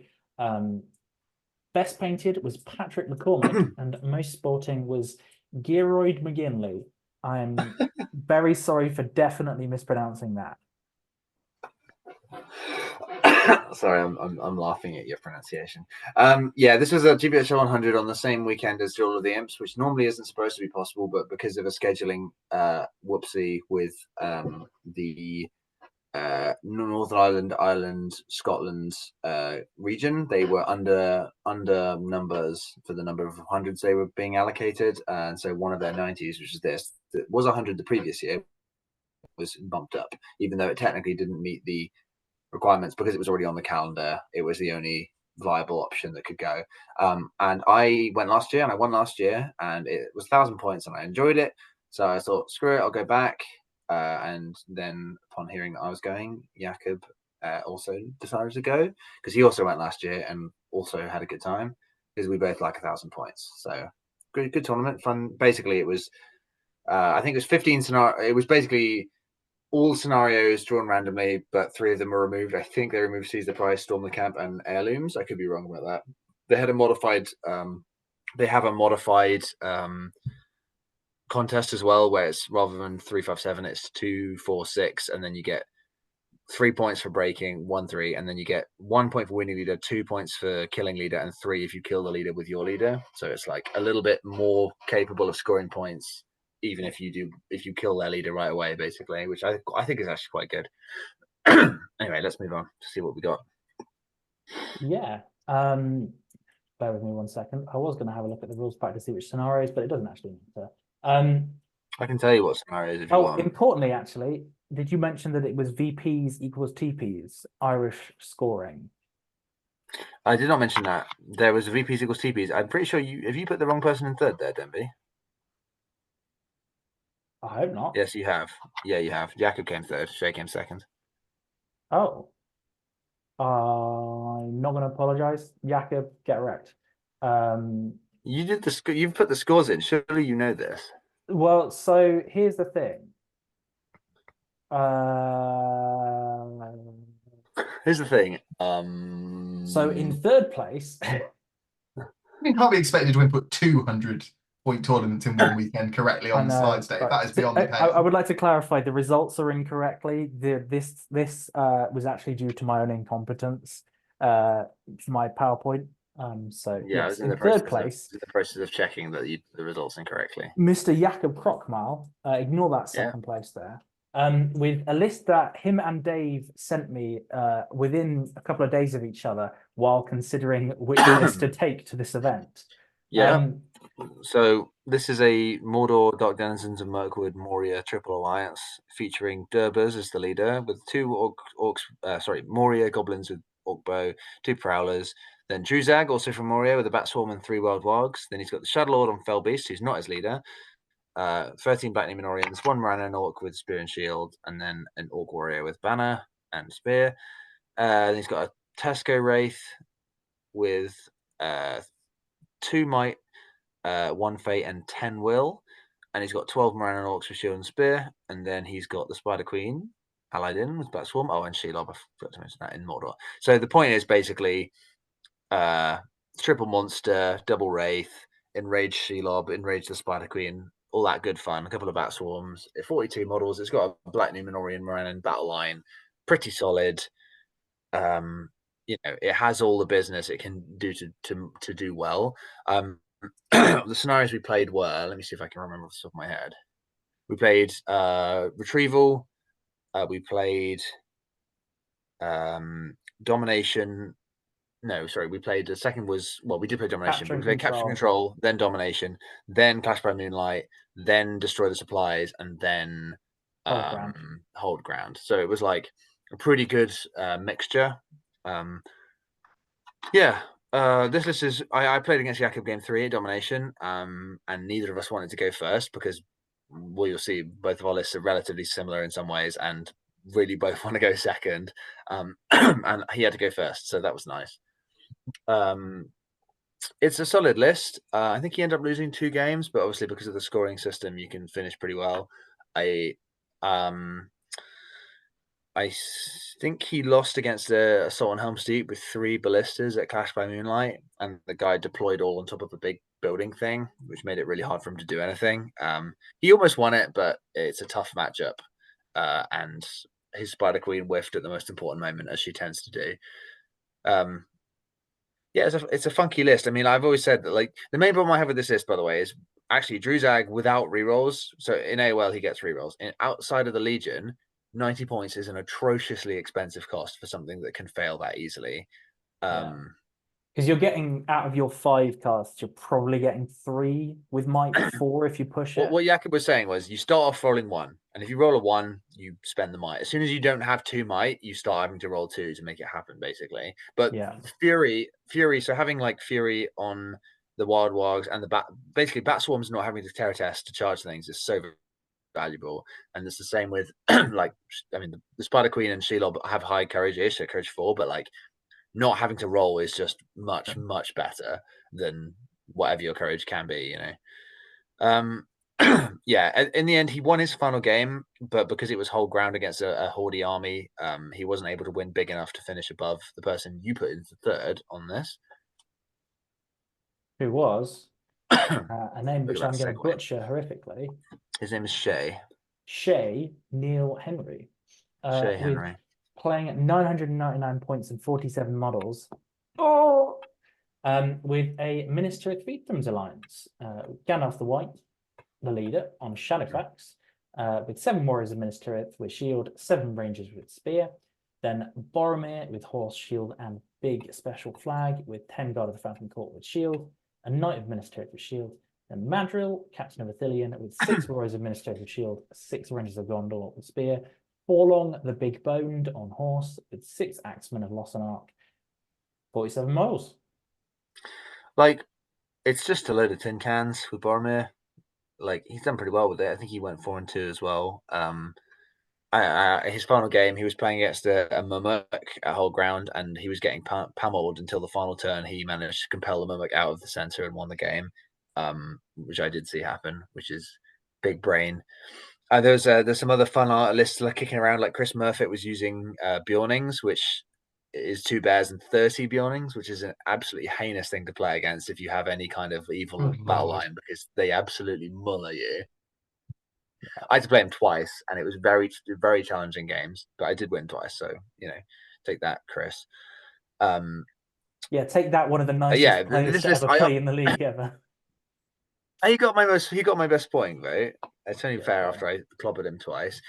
Best painted was Patrick McCormick, and most sporting was Gearoyd McGinley. I'm very sorry for definitely mispronouncing that. Sorry, I'm laughing at your pronunciation. Yeah, this was a GBHL 100 on the same weekend as Duel of the Imps, which normally isn't supposed to be possible, but because of a scheduling whoopsie with the Northern Ireland, Scotland region, they were under numbers for the number of hundreds they were being allocated, and so one of their 90s, which is this, that was 100 the previous year, was bumped up, even though it technically didn't meet the requirements because it was already on the calendar. It was the only viable option that could go. And I went last year and I won last year, and it was 1,000 points and I enjoyed it. So I thought, screw it, I'll go back. And then upon hearing that I was going, Jakob also decided to go because he also went last year and also had a good time because we both like 1,000 points. So good tournament, fun. Basically, it was, I think it was 15 scenario. It was basically all scenarios drawn randomly, but 3 of them were removed. I think they removed Seize the Prize, Storm the Camp, and Heirlooms. I could be wrong about that. They had a modified. They have a modified contest as well, where it's rather than 3-5-7, it's 2-4-6, and then you get 3 points for breaking, 1-3, and then you get 1 point for winning leader, 2 points for killing leader, and 3 if you kill the leader with your leader. So it's like a little bit more capable of scoring points, even if you kill their leader right away, basically, which I think is actually quite good. Anyway, let's move on to see what we got. Yeah. Bear with me 1 second. I was going to have a look at the rules pack to see which scenarios, but it doesn't actually matter. I can tell you what scenarios if you want. Importantly, actually, did you mention that it was VPs equals TPs, Irish scoring? I did not mention that. There was VPs equals TPs. I'm pretty sure you put the wrong person in third there, Denby. I hope not. Yes, you have. Yeah, you have. Jakob came third. Shay came second. Oh. I'm not going to apologize. Jakob, get wrecked. You did you've put the scores in. Surely you know this. Well, so here's the thing. Here's the thing. So in third place, You can't be expected to input 200-point tournaments in one weekend correctly on the slides day. That is beyond the pale. I would like to clarify the results are incorrectly. This was actually due to my own incompetence for my PowerPoint. So yeah, yes, in third place, the process of checking that the results incorrectly. Mr. Jakob Krockmal, ignore that second place there. With a list that him and Dave sent me within a couple of days of each other while considering which list to take to this event. Yeah. So this is a Mordor, Dark Denizens of Mirkwood, Moria triple alliance featuring Durbers as the leader with 2 Moria goblins with orc bow, 2 prowlers. Then Druzag, also from Moria, with a bat swarm and 3 wild wargs. Then he's got the Shadow Lord on Fell Beast, who's not his leader. 13 Black Numenorians, 1 Morannon orc with spear and shield, and then an orc warrior with banner and spear. Then he's got a Tesco Wraith with 2 might, 1 fate, and 10 will. And he's got 12 Morannon orcs with shield and spear. And then he's got the Spider Queen allied in with Bat Swarm. Oh, and Shelob, I forgot to mention that in Mordor. So the point is basically triple monster, double wraith, enrage Shelob, enrage the Spider Queen, all that good fun. A couple of bat swarms, 42 models. It's got a Black Numenorian Morannon battle line, pretty solid. It has all the business it can do to do well. the scenarios we played were, let me see if I can remember off the top of my head. We played retrieval. We played domination. No, sorry, we played the second was, well, we did play domination, Capture but we and played capture and control, then domination, then clash by moonlight, then destroy the supplies, and then hold ground. So it was like a pretty good mixture. This list is, I played against Jakob game 3 at domination, and neither of us wanted to go first because, well, you'll see both of our lists are relatively similar in some ways and really both want to go second, and he had to go first, so that was nice. It's a solid list. I think he ended up losing 2 games, but obviously because of the scoring system, you can finish pretty well. I think he lost against Assault on Helm's Deep with 3 ballistas at Clash by Moonlight, and the guy deployed all on top of a big building thing, which made it really hard for him to do anything. He almost won it, but it's a tough matchup, and his Spider Queen whiffed at the most important moment, as she tends to do. It's a funky list. I mean, I've always said that, like, the main problem I have with this list, by the way, is actually Druzag without rerolls. So in AOL, he gets rerolls. Outside of the Legion, 90 points is an atrociously expensive cost for something that can fail that easily. Because you're getting, out of your 5 casts, you're probably getting 3 with might, 4 if you push it. What Jakob was saying was, you start off rolling 1, and if you roll a 1, you spend the might. As soon as you don't have 2 might, you start having to roll 2 to make it happen, basically. But Fury, so having like Fury on the Wild Wogs and the basically Bat Swarms not having to terror test to charge things is so valuable. And it's the same with like, I mean, the Spider Queen and Shelob have high courage-ish, so courage 4, but like not having to roll is just much better than whatever your courage can be, you know. In the end, he won his final game, but because it was whole ground against a Horde army, he wasn't able to win big enough to finish above the person you put into third on this. Who was a name which I'm going to butcher horrifically. His name is Shay. Shay Neil Henry. Shay Henry. Playing at 999 points and 47 models. With a Minister of Fiefdoms alliance. Gandalf the White, the leader, on Shadowfax, with 7 Warriors of Ministereth with shield, 7 Rangers with spear. Then Boromir with horse, shield, and big special flag with 10 Guard of the Phantom Court with shield. A Knight of Ministereth with shield. Then Madril, Captain of Athelion, with 6 Warriors of Ministereth with shield, 6 Rangers of Gondor with spear. Forlong the Big Boned on horse with 6 Axemen of Lossen Ark, 47 models. Like, it's just a load of tin cans with Boromir. Like, he's done pretty well with it. I think he went 4-2 as well. His final game, he was playing against a Murmuk at whole ground, and he was getting pummeled until the final turn. He managed to compel the Murmuk out of the center and won the game, which I did see happen, which is big brain. There's some other fun art lists like kicking around, like Chris Murfitt was using Bjornings, which is 2 bears and 30 Bjornings, which is an absolutely heinous thing to play against if you have any kind of evil battle line, because they absolutely muller you. I had to play him twice, and it was very, very challenging games, but I did win twice, so, you know, take that, Chris. Take that, one of the nicest players to ever play in the league ever. He got my best point, though. It's only fair after I clobbered him twice.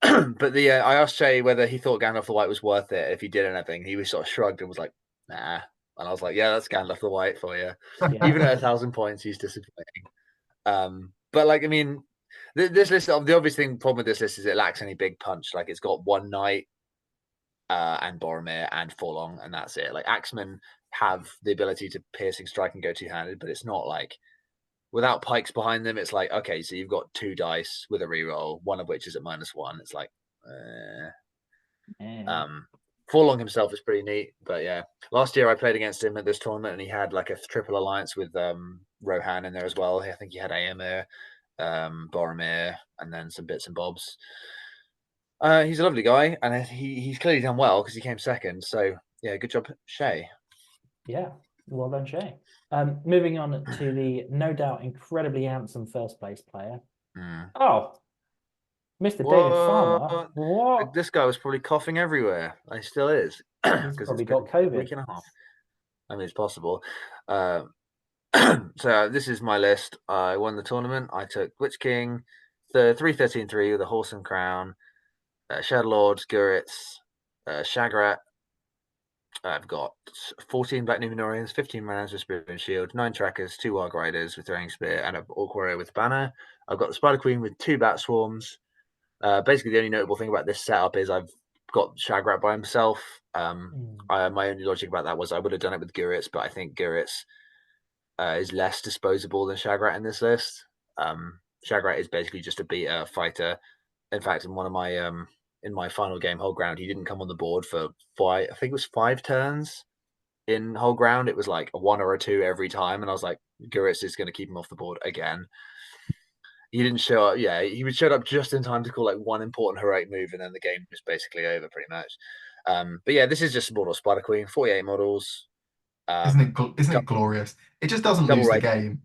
But I asked Shay whether he thought Gandalf the White was worth it if he did anything. He was sort of shrugged and was like, nah. And I was like, yeah, that's Gandalf the White for you. Even at 1,000 points, he's disappointing. But like, I mean, this list, the obvious problem with this list is it lacks any big punch. Like, it's got 1 Knight and Boromir and Forlong, and that's it. Like, Axemen have the ability to piercing strike and go 2-handed, but it's not like, without pikes behind them, it's like, okay, so you've got 2 dice with a reroll, one of which is at -1. It's like, Forlong himself is pretty neat, but yeah. Last year I played against him at this tournament, and he had like a triple alliance with Rohan in there as well. I think he had Aemir, Boromir, and then some bits and bobs. He's a lovely guy, and he's clearly done well because he came second. So yeah, good job, Shay. Yeah, well done, Shay. Moving on to the no doubt incredibly handsome first place player. Oh, Mr. David Farmer. What? This guy was probably coughing everywhere. He still is. He's probably got COVID. A week and a half. I mean, it's possible. So this is my list. I won the tournament. I took Witch King, the 3-13-3 with a horse and crown, Shadowlord, Guritz, Shagrat. I've got 14 Black Numenorians, 15 Manans with Spirit and Shield, 9 Trackers, 2 Warg Riders with Throwing Spear, and an Orc Warrior with Banner. I've got the Spider Queen with 2 Bat Swarms. Basically, the only notable thing about this setup is I've got Shagrat by himself. My only logic about that was I would have done it with Guritz, but I think Guritz is less disposable than Shagrat in this list. Shagrat is basically just a beater fighter. In fact, in one of my in my final game, Whole Ground, he didn't come on the board for I think it was 5 turns in Whole Ground. It was like a 1 or a 2 every time, and I was like, Guritz is going to keep him off the board again. He didn't show up. Yeah, he showed up just in time to call like one important heroic move, and then the game was basically over pretty much. But yeah, this is just Mortal Spider Queen, 48 models. Isn't it glorious? It just doesn't lose the game.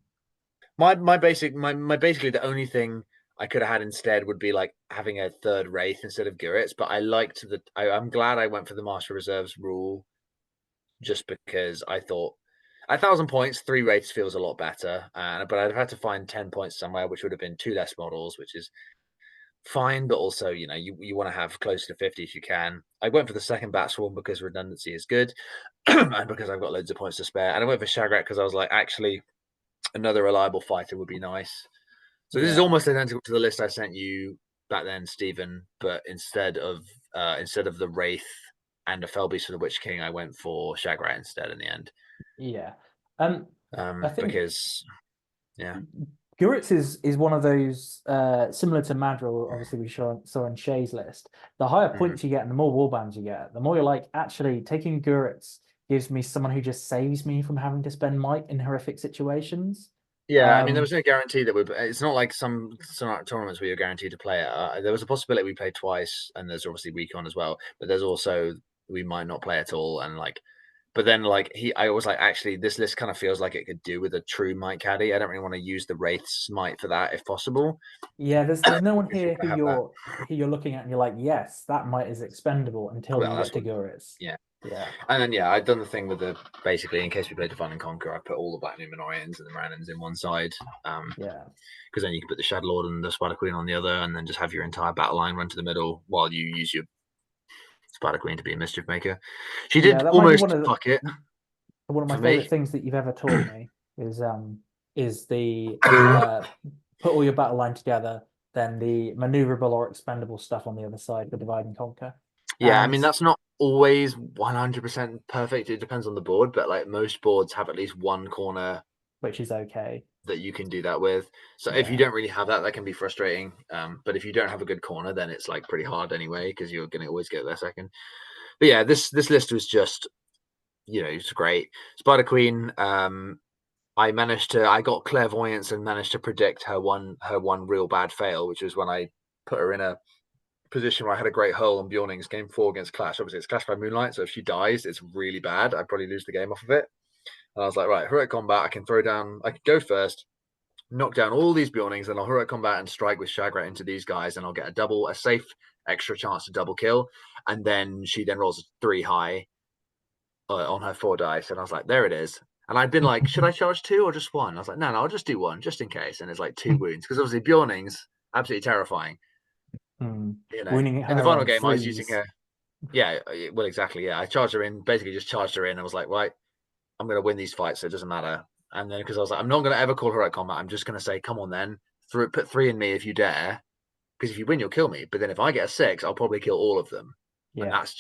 My basically the only thing I could have had instead would be like having a third Wraith instead of Guritz, but I liked I'm glad I went for the Master Reserves rule just because I thought 1,000 points, 3 Wraiths feels a lot better. But I'd have had to find 10 points somewhere, which would have been 2 less models, which is fine, but also, you want to have close to 50 if you can. I went for the second Bat Swarm because redundancy is good, and because I've got loads of points to spare. And I went for Shagrat because I was like, actually, another reliable fighter would be nice. So this is almost identical to the list I sent you back then, Stephen. But instead of the Wraith and a Felbeast for the Witch King, I went for Shagrat instead in the end. Yeah, I think because Guritz is one of those similar to Madril. Obviously, we saw in Shay's list. The higher points you get, and the more warbands you get, the more you're like, actually taking Guritz gives me someone who just saves me from having to spend might in horrific situations. Yeah, I mean, there was no guarantee that it's not like some tournaments where you're guaranteed to play it. There was a possibility we played twice, and there's obviously recon as well. But there's also we might not play at all, and like, but then like I was like, actually, this list kind of feels like it could do with a true might caddy. I don't really want to use the Wraith's might for that if possible. Yeah, there's no one here who you're looking at and you're like, yes, that might is expendable until you get to Guritz. Yeah. Yeah. And then I'd done the thing with basically in case we played Divine and Conquer, I put all the Black Numenorians and the Rannans in one side. Because then you can put the Shadowlord and the Spider Queen on the other, and then just have your entire battle line run to the middle while you use your Spider Queen to be a mischief maker. She did almost fuck it. One of my favorite things that you've ever taught me is the put all your battle line together, then the maneuverable or expendable stuff on the other side for Divide and Conquer. Yeah, I mean, that's not always 100% perfect. It depends on the board, but like most boards have at least one corner, which is okay, that you can do that with. So if you don't really have that, that can be frustrating. But if you don't have a good corner, then it's like pretty hard anyway, because you're going to always get there second. But yeah, this list was just, it's great. Spider Queen, I got clairvoyance and managed to predict her one real bad fail, which was when I put her in a position where I had a great hole on Bjorning's game 4 against Clash. Obviously, it's Clash by Moonlight, so if she dies, it's really bad. I'd probably lose the game off of it. And I was like, right, heroic combat, I can go first, knock down all these Bjornings, and I'll heroic combat and strike with Shagrat into these guys, and I'll get a safe extra chance to double kill. And then she then rolls a 3 high on her 4 dice, and I was like, there it is. And I'd been like, should I charge 2 or just 1? I was like, no, I'll just do 1 just in case. And it's like 2 wounds, because obviously Bjorning's absolutely terrifying. In the final game, I was using her. Yeah, well, exactly. Yeah, I charged her in, basically just charged her in. I was like, right, I'm going to win these fights, so it doesn't matter. And then because I was like, I'm not going to ever call her at combat. I'm just going to say, come on then, put 3 in me if you dare, because if you win, you'll kill me. But then if I get a 6, I'll probably kill all of them. Yeah, and that's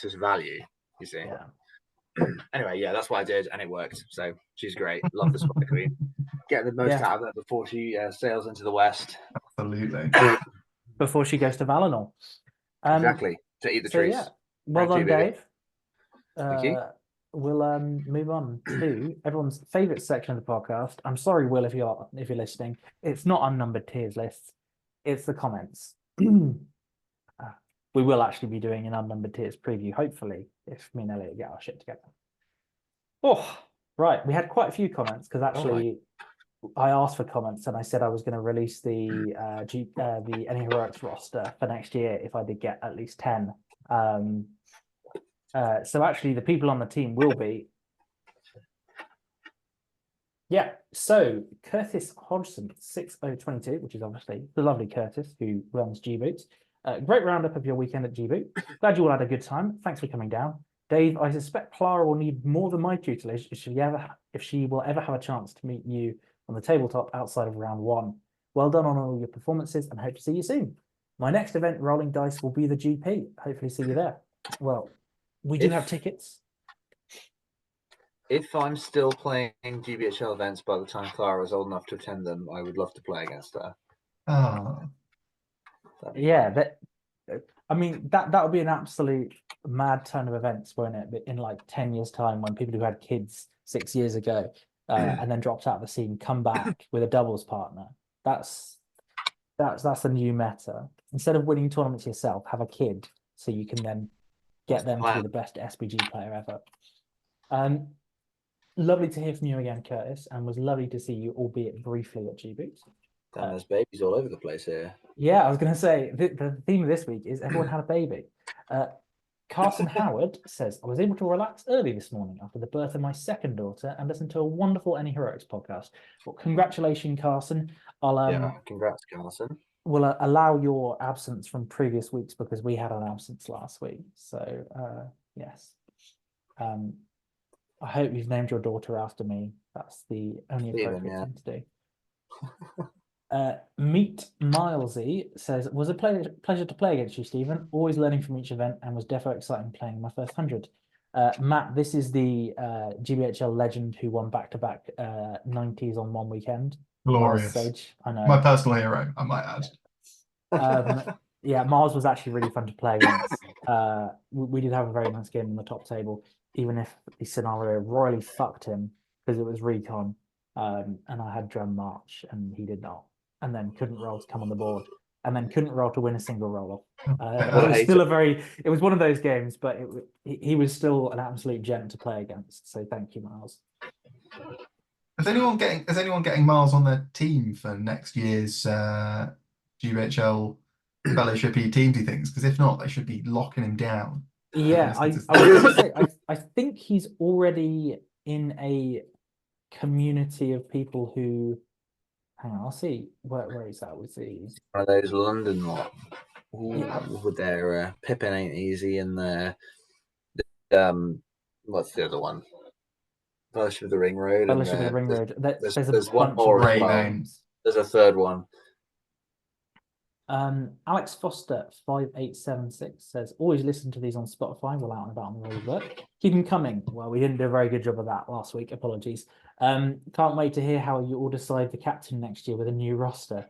just value, you see. Yeah. Anyway, yeah, that's what I did, and it worked. So she's great. Love the Spider Queen. Get the most out of her before she sails into the west. Absolutely. Before she goes to Valinor. Exactly. To eat the trees. Yeah. Well done, Dave. Thank you. We'll move on to everyone's favorite section of the podcast. I'm sorry, Will, if you're listening. It's not unnumbered tiers lists. It's the comments. We will actually be doing an unnumbered tiers preview, hopefully, if me and Elliot get our shit together. Oh, right. We had quite a few comments because actually I asked for comments and I said I was going to release the Any Heroics roster for next year if I did get at least 10. So actually the people on the team will be Yeah, so Curtis Hodgson, 6022, which is obviously the lovely Curtis who runs G-Boot. Great roundup of your weekend at G-Boot. Glad you all had a good time. Thanks for coming down. Dave, I suspect Clara will need more than my tutelage if she will ever have a chance to meet you on the tabletop outside of round one. Well done on all your performances and hope to see you soon. My next event, Rolling Dice, will be the GP. Hopefully see you there. Well, we do have tickets. If I'm still playing GBHL events by the time Clara is old enough to attend them, I would love to play against her. Oh. Yeah, I mean that would be an absolute mad turn of events, won't it? But in like 10 years' time, when people who had kids 6 years ago and then dropped out of the scene come back with a doubles partner, that's the new meta. Instead of winning tournaments yourself, have a kid so you can then get them to be the best SBG player ever. Lovely to hear from you again, Curtis, and was lovely to see you, albeit briefly, at G-Boot. There's babies all over the place here. Yeah, I was going to say, the theme of this week is everyone had a baby. Carson Howard says, I was able to relax early this morning after the birth of my second daughter and listen to a wonderful Any Heroics podcast. Well, congratulations, Carson. Congrats, Carson. We'll allow your absence from previous weeks because we had an absence last week. So, yes. I hope you've named your daughter after me. That's the only appropriate thing to do. Meet Milesy says, was a pleasure to play against you, Stephen. Always learning from each event and was defo exciting playing my first 100. Matt, this is the GBHL legend who won back-to-back 90s on one weekend. Glorious. Sage. I know. My personal hero, I might add. Yeah, Miles was actually really fun to play against. We did have a very nice game on the top table, even if the scenario royally fucked him because it was recon, and I had drum march and he did not, and then couldn't roll to come on the board, and then couldn't roll to win a single roll off. It was still it was one of those games, but he was still an absolute gent to play against. So thank you, Miles. Is anyone getting Miles on their team for next year's GBHL fellowshipy teamsy things? Because if not, they should be locking him down. Yeah, I was going to say, I think he's already in a community of people who. Hang on, I'll see where is that with the one of those London lot. With their Pippin ain't easy and their what's the other one? Fellowship of the Ring Road. Fellowship of the Ring Road. There's one more as well. There's a third one. Alex Foster 5876 says, always listen to these on Spotify while out and about on the road work. Keep them coming. Well, we didn't do a very good job of that last week. Apologies. Can't wait to hear how you all decide the captain next year with a new roster.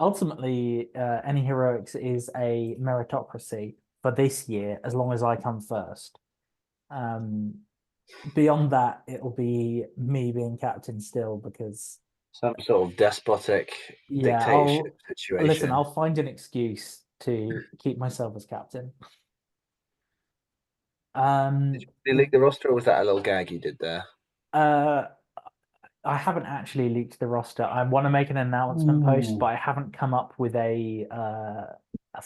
Ultimately, Any Heroics is a meritocracy for this year, as long as I come first. Beyond that, it'll be me being captain still because some sort of despotic dictatorship situation. Listen, I'll find an excuse to keep myself as captain. Did you leak the roster, or was that a little gag you did there? I haven't actually leaked the roster. I want to make an announcement post, but I haven't come up with a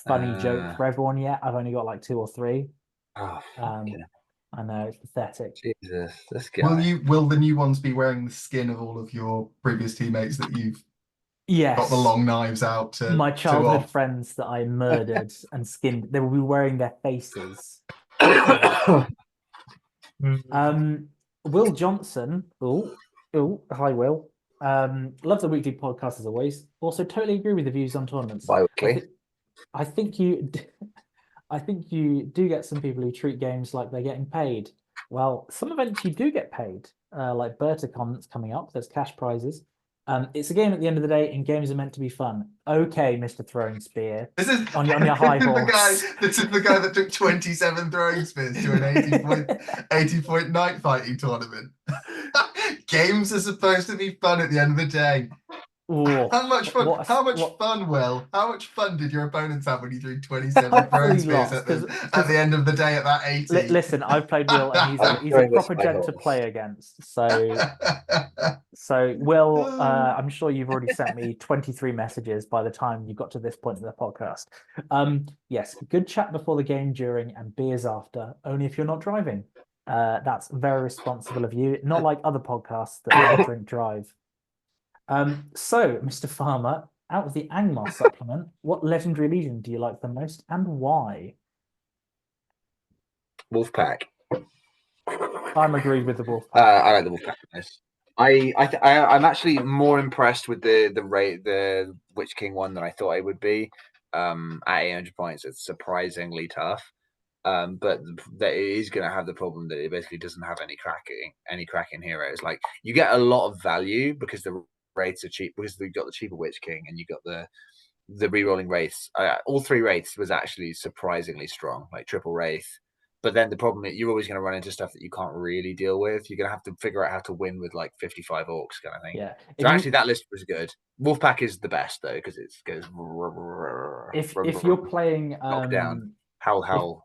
funny joke for everyone yet. I've only got like 2 or 3. Oh, I know, it's pathetic. Jesus, this guy. Will the new ones be wearing the skin of all of your previous teammates that you've got the long knives out to my childhood friends that I murdered and skinned? They will be wearing their faces. Will Johnson. Hi Will. Love the weekly podcast as always. Also totally agree with the views on tournaments. Bi-weekly. I think you do get some people who treat games like they're getting paid. Well, some events you do get paid, like Berticon that's coming up. There's cash prizes. It's a game at the end of the day, and games are meant to be fun. Okay, Mr. Throwing Spear. This is on your high horse. This is the guy that took 27 throwing spears to an 80-point night fighting tournament. Games are supposed to be fun at the end of the day. Ooh, how much fun? How much fun did your opponents have when you threw 27 throwing spears at the end of the day at that 80? Listen, I've played Will, and he's a proper gent to play against. So Will, I'm sure you've already sent me 23 messages by the time you got to this point of the podcast. Yes, good chat before the game, during, and beers after. Only if you're not driving. That's very responsible of you. Not like other podcasts that drink drive. So, Mr. Farmer, out of the Angmar supplement, what legendary legion do you like the most and why? Wolfpack. I'm agreed with the Wolfpack. I like the Wolfpack most. I'm actually more impressed with the Witch King one than I thought I would be. At 800 points, it's surprisingly tough. But that it is going to have the problem that it basically doesn't have any cracking heroes. Like you get a lot of value because the rates are cheap because you've got the cheaper Witch King and you got the rerolling wraiths. All 3 wraiths was actually surprisingly strong, like triple wraith. But then the problem is you're always going to run into stuff that you can't really deal with. You're going to have to figure out how to win with like 55 orcs kind of thing. Yeah. So actually, that list was good. Wolfpack is the best though because it goes. If you're playing knockdown, howl.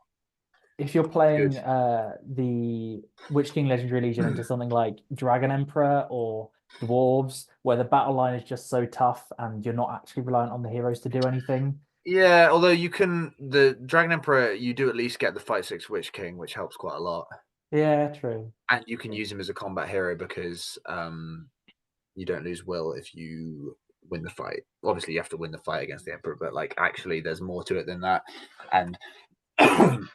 If you're playing the Witch King Legendary Legion into something like Dragon Emperor or Dwarves, where the battle line is just so tough and you're not actually reliant on the heroes to do anything. Yeah, although the Dragon Emperor, you do at least get the 5/6 Witch King, which helps quite a lot. Yeah, true. And you can use him as a combat hero because you don't lose will if you win the fight. Obviously, you have to win the fight against the Emperor, but like actually, there's more to it than that. And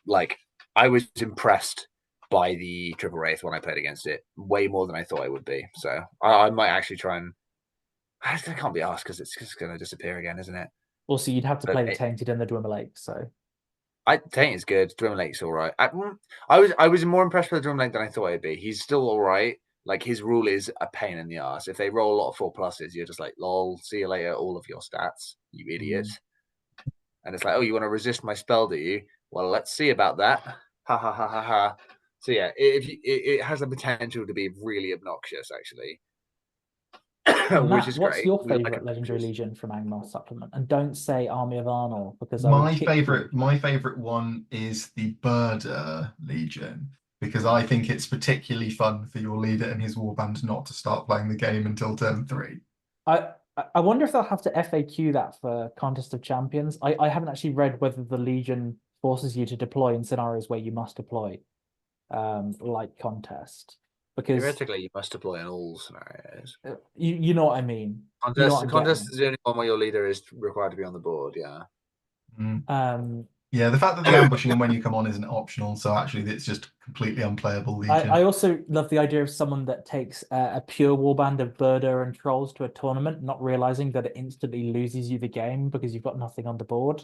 like, I was impressed by the Triple Wraith when I played against it, way more than I thought I would be. So I might actually try and. I can't be asked because it's just going to disappear again, isn't it? Also, you'd have to play the Tainted and the Dwimmer Lake, so. Tainted's good. Dwimmer Lake's all right. I was more impressed with the Dwimmer Lake than I thought I'd be. He's still all right. Like his rule is a pain in the ass. If they roll a lot of 4+s, you're just like, lol, see you later, all of your stats, you idiot. And it's like, oh, you want to resist my spell, do you? Well, let's see about that. Ha ha ha ha ha. So yeah, it has the potential to be really obnoxious, actually. Which is what's great. Your favorite legendary legion from Angmar supplement? And don't say Army of Arnor because my favorite one is the Birder Legion because I think it's particularly fun for your leader and his warband not to start playing the game until turn 3. I wonder if they'll have to FAQ that for Contest of Champions. I haven't actually read whether the Legion forces you to deploy in scenarios where you must deploy, like Contest. Because theoretically, you must deploy in all scenarios. You know what I mean. Contest is the only one where your leader is required to be on the board. Yeah. Yeah, the fact that the ambushing and when you come on isn't optional, so actually it's just completely unplayable Legion. I also love the idea of someone that takes a pure warband of Birder and Trolls to a tournament, not realizing that it instantly loses you the game because you've got nothing on the board.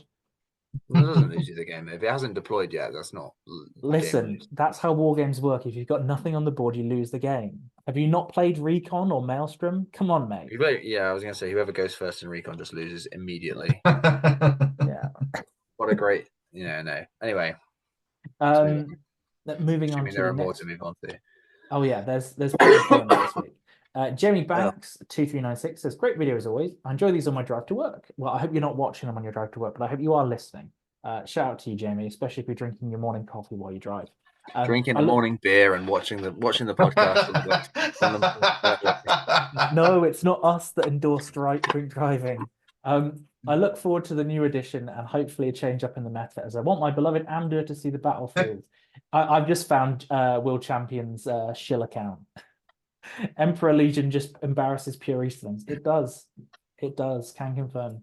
Well, it doesn't lose you the game. If it hasn't deployed yet, that's not. Listen, that's how war games work. If you've got nothing on the board, you lose the game. Have you not played Recon or Maelstrom? Come on, mate. Yeah, I was going to say, whoever goes first in Recon just loses immediately. Yeah. What a great, no. Anyway. Moving on to there are more to move on to. Oh yeah, there's plenty going on this week. Jamie Banks 2396 says, great video as always. I enjoy these on my drive to work. Well, I hope you're not watching them on your drive to work, but I hope you are listening. Shout out to you, Jamie, especially if you're drinking your morning coffee while you drive. Drinking the morning beer and watching the podcast. No, it's not us that endorse drink driving. I look forward to the new edition and hopefully a change up in the meta, as I want my beloved Amdur to see the battlefield. I've just found Will Champion's shill account. Emperor Legion just embarrasses pure Easterlings. It does. Can confirm.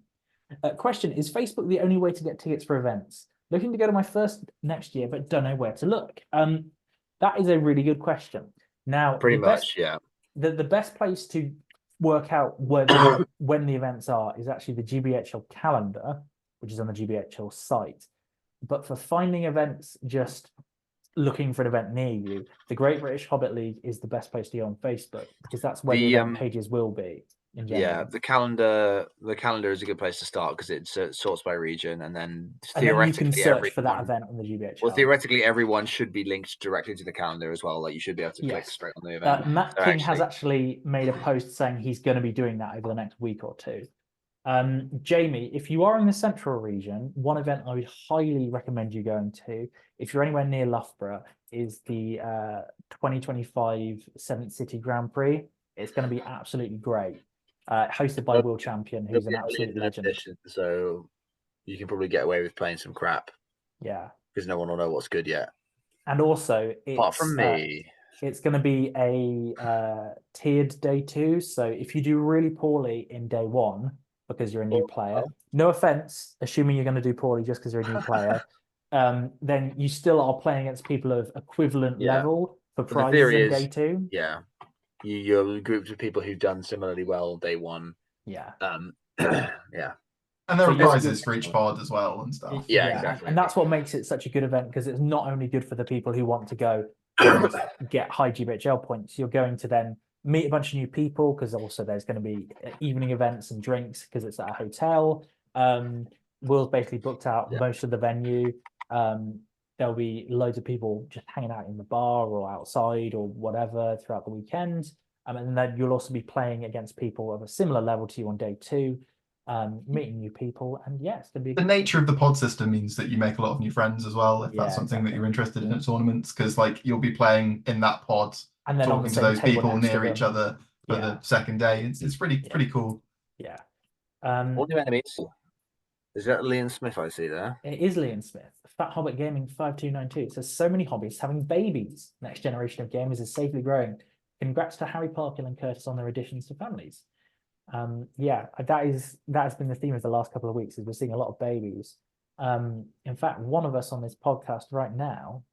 Question, is Facebook the only way to get tickets for events? Looking to go to my first next year, but don't know where to look. That is a really good question. Now, pretty much, yeah. The best place to work out when the events are is actually the GBHL calendar, which is on the GBHL site. But for finding events, just looking for an event near you, the Great British Hobbit League is the best place to go on Facebook because that's where the event pages will be. Yeah, the calendar is a good place to start because it sorts by region, and then theoretically you can search for that event on the GBHL. Well, theoretically, everyone should be linked directly to the calendar as well. Like you should be able to click straight on the event. Matt King has actually made a post saying he's going to be doing that over the next week or two. Jamie, if you are in the central region, one event I would highly recommend you going to, if you're anywhere near Loughborough, is the 2025 7th City Grand Prix. It's going to be absolutely great. Hosted by Will Champion, who's an absolute legend. So you can probably get away with playing some crap. Yeah. Because no one will know what's good yet. And also, Apart from me. it's going to be a tiered day 2. So if you do really poorly in day 1 because you're a new player, no offense, assuming you're going to do poorly just because you're a new player, then you still are playing against people of equivalent level for But the prizes theory in is, day 2. Yeah, you're grouped with people who've done similarly well day 1. Yeah. Yeah. And there So are you're- prizes for each pod as well and stuff. Yeah, exactly. And that's what makes it such a good event, because it's not only good for the people who want to go and get high GBHL points. You're going to then meet a bunch of new people, because also there's going to be evening events and drinks because it's at a hotel. Will's basically booked out most of the venue. There'll be loads of people just hanging out in the bar or outside or whatever throughout the weekend. And then you'll also be playing against people of a similar level to you on day 2. Meeting new people, and it's going to be the nature of the pod system means that you make a lot of new friends as well, if that's something that you're interested in at tournaments, because like you'll be playing in that pod and then talking to those people near each other for the second day. It's pretty cool. What new enemies? Is that Liam Smith I see there? It is Liam Smith. Fat Hobbit Gaming 5292. It says, so many hobbies having babies. Next generation of gamers is safely growing. Congrats to Harry Parkhill and Curtis on their additions to families. That has been the theme of the last couple of weeks, is we're seeing a lot of babies. In fact, one of us on this podcast right now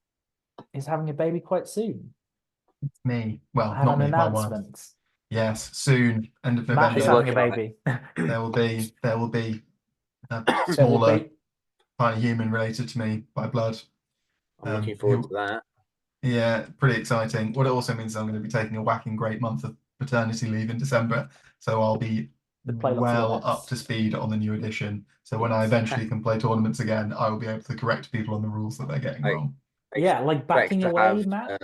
is having a baby quite soon. It's me. Well, not me, my wife. Yes, soon, end of November. Matt is having a baby. There will be a smaller, tiny human related to me by blood. I'm looking forward to that. Yeah, pretty exciting. What it also means is I'm going to be taking a whacking great month of paternity leave in December, so I'll be well up to speed on the new edition. So when I eventually can play tournaments again, I will be able to correct people on the rules that they're getting wrong. Like backing away, Matt.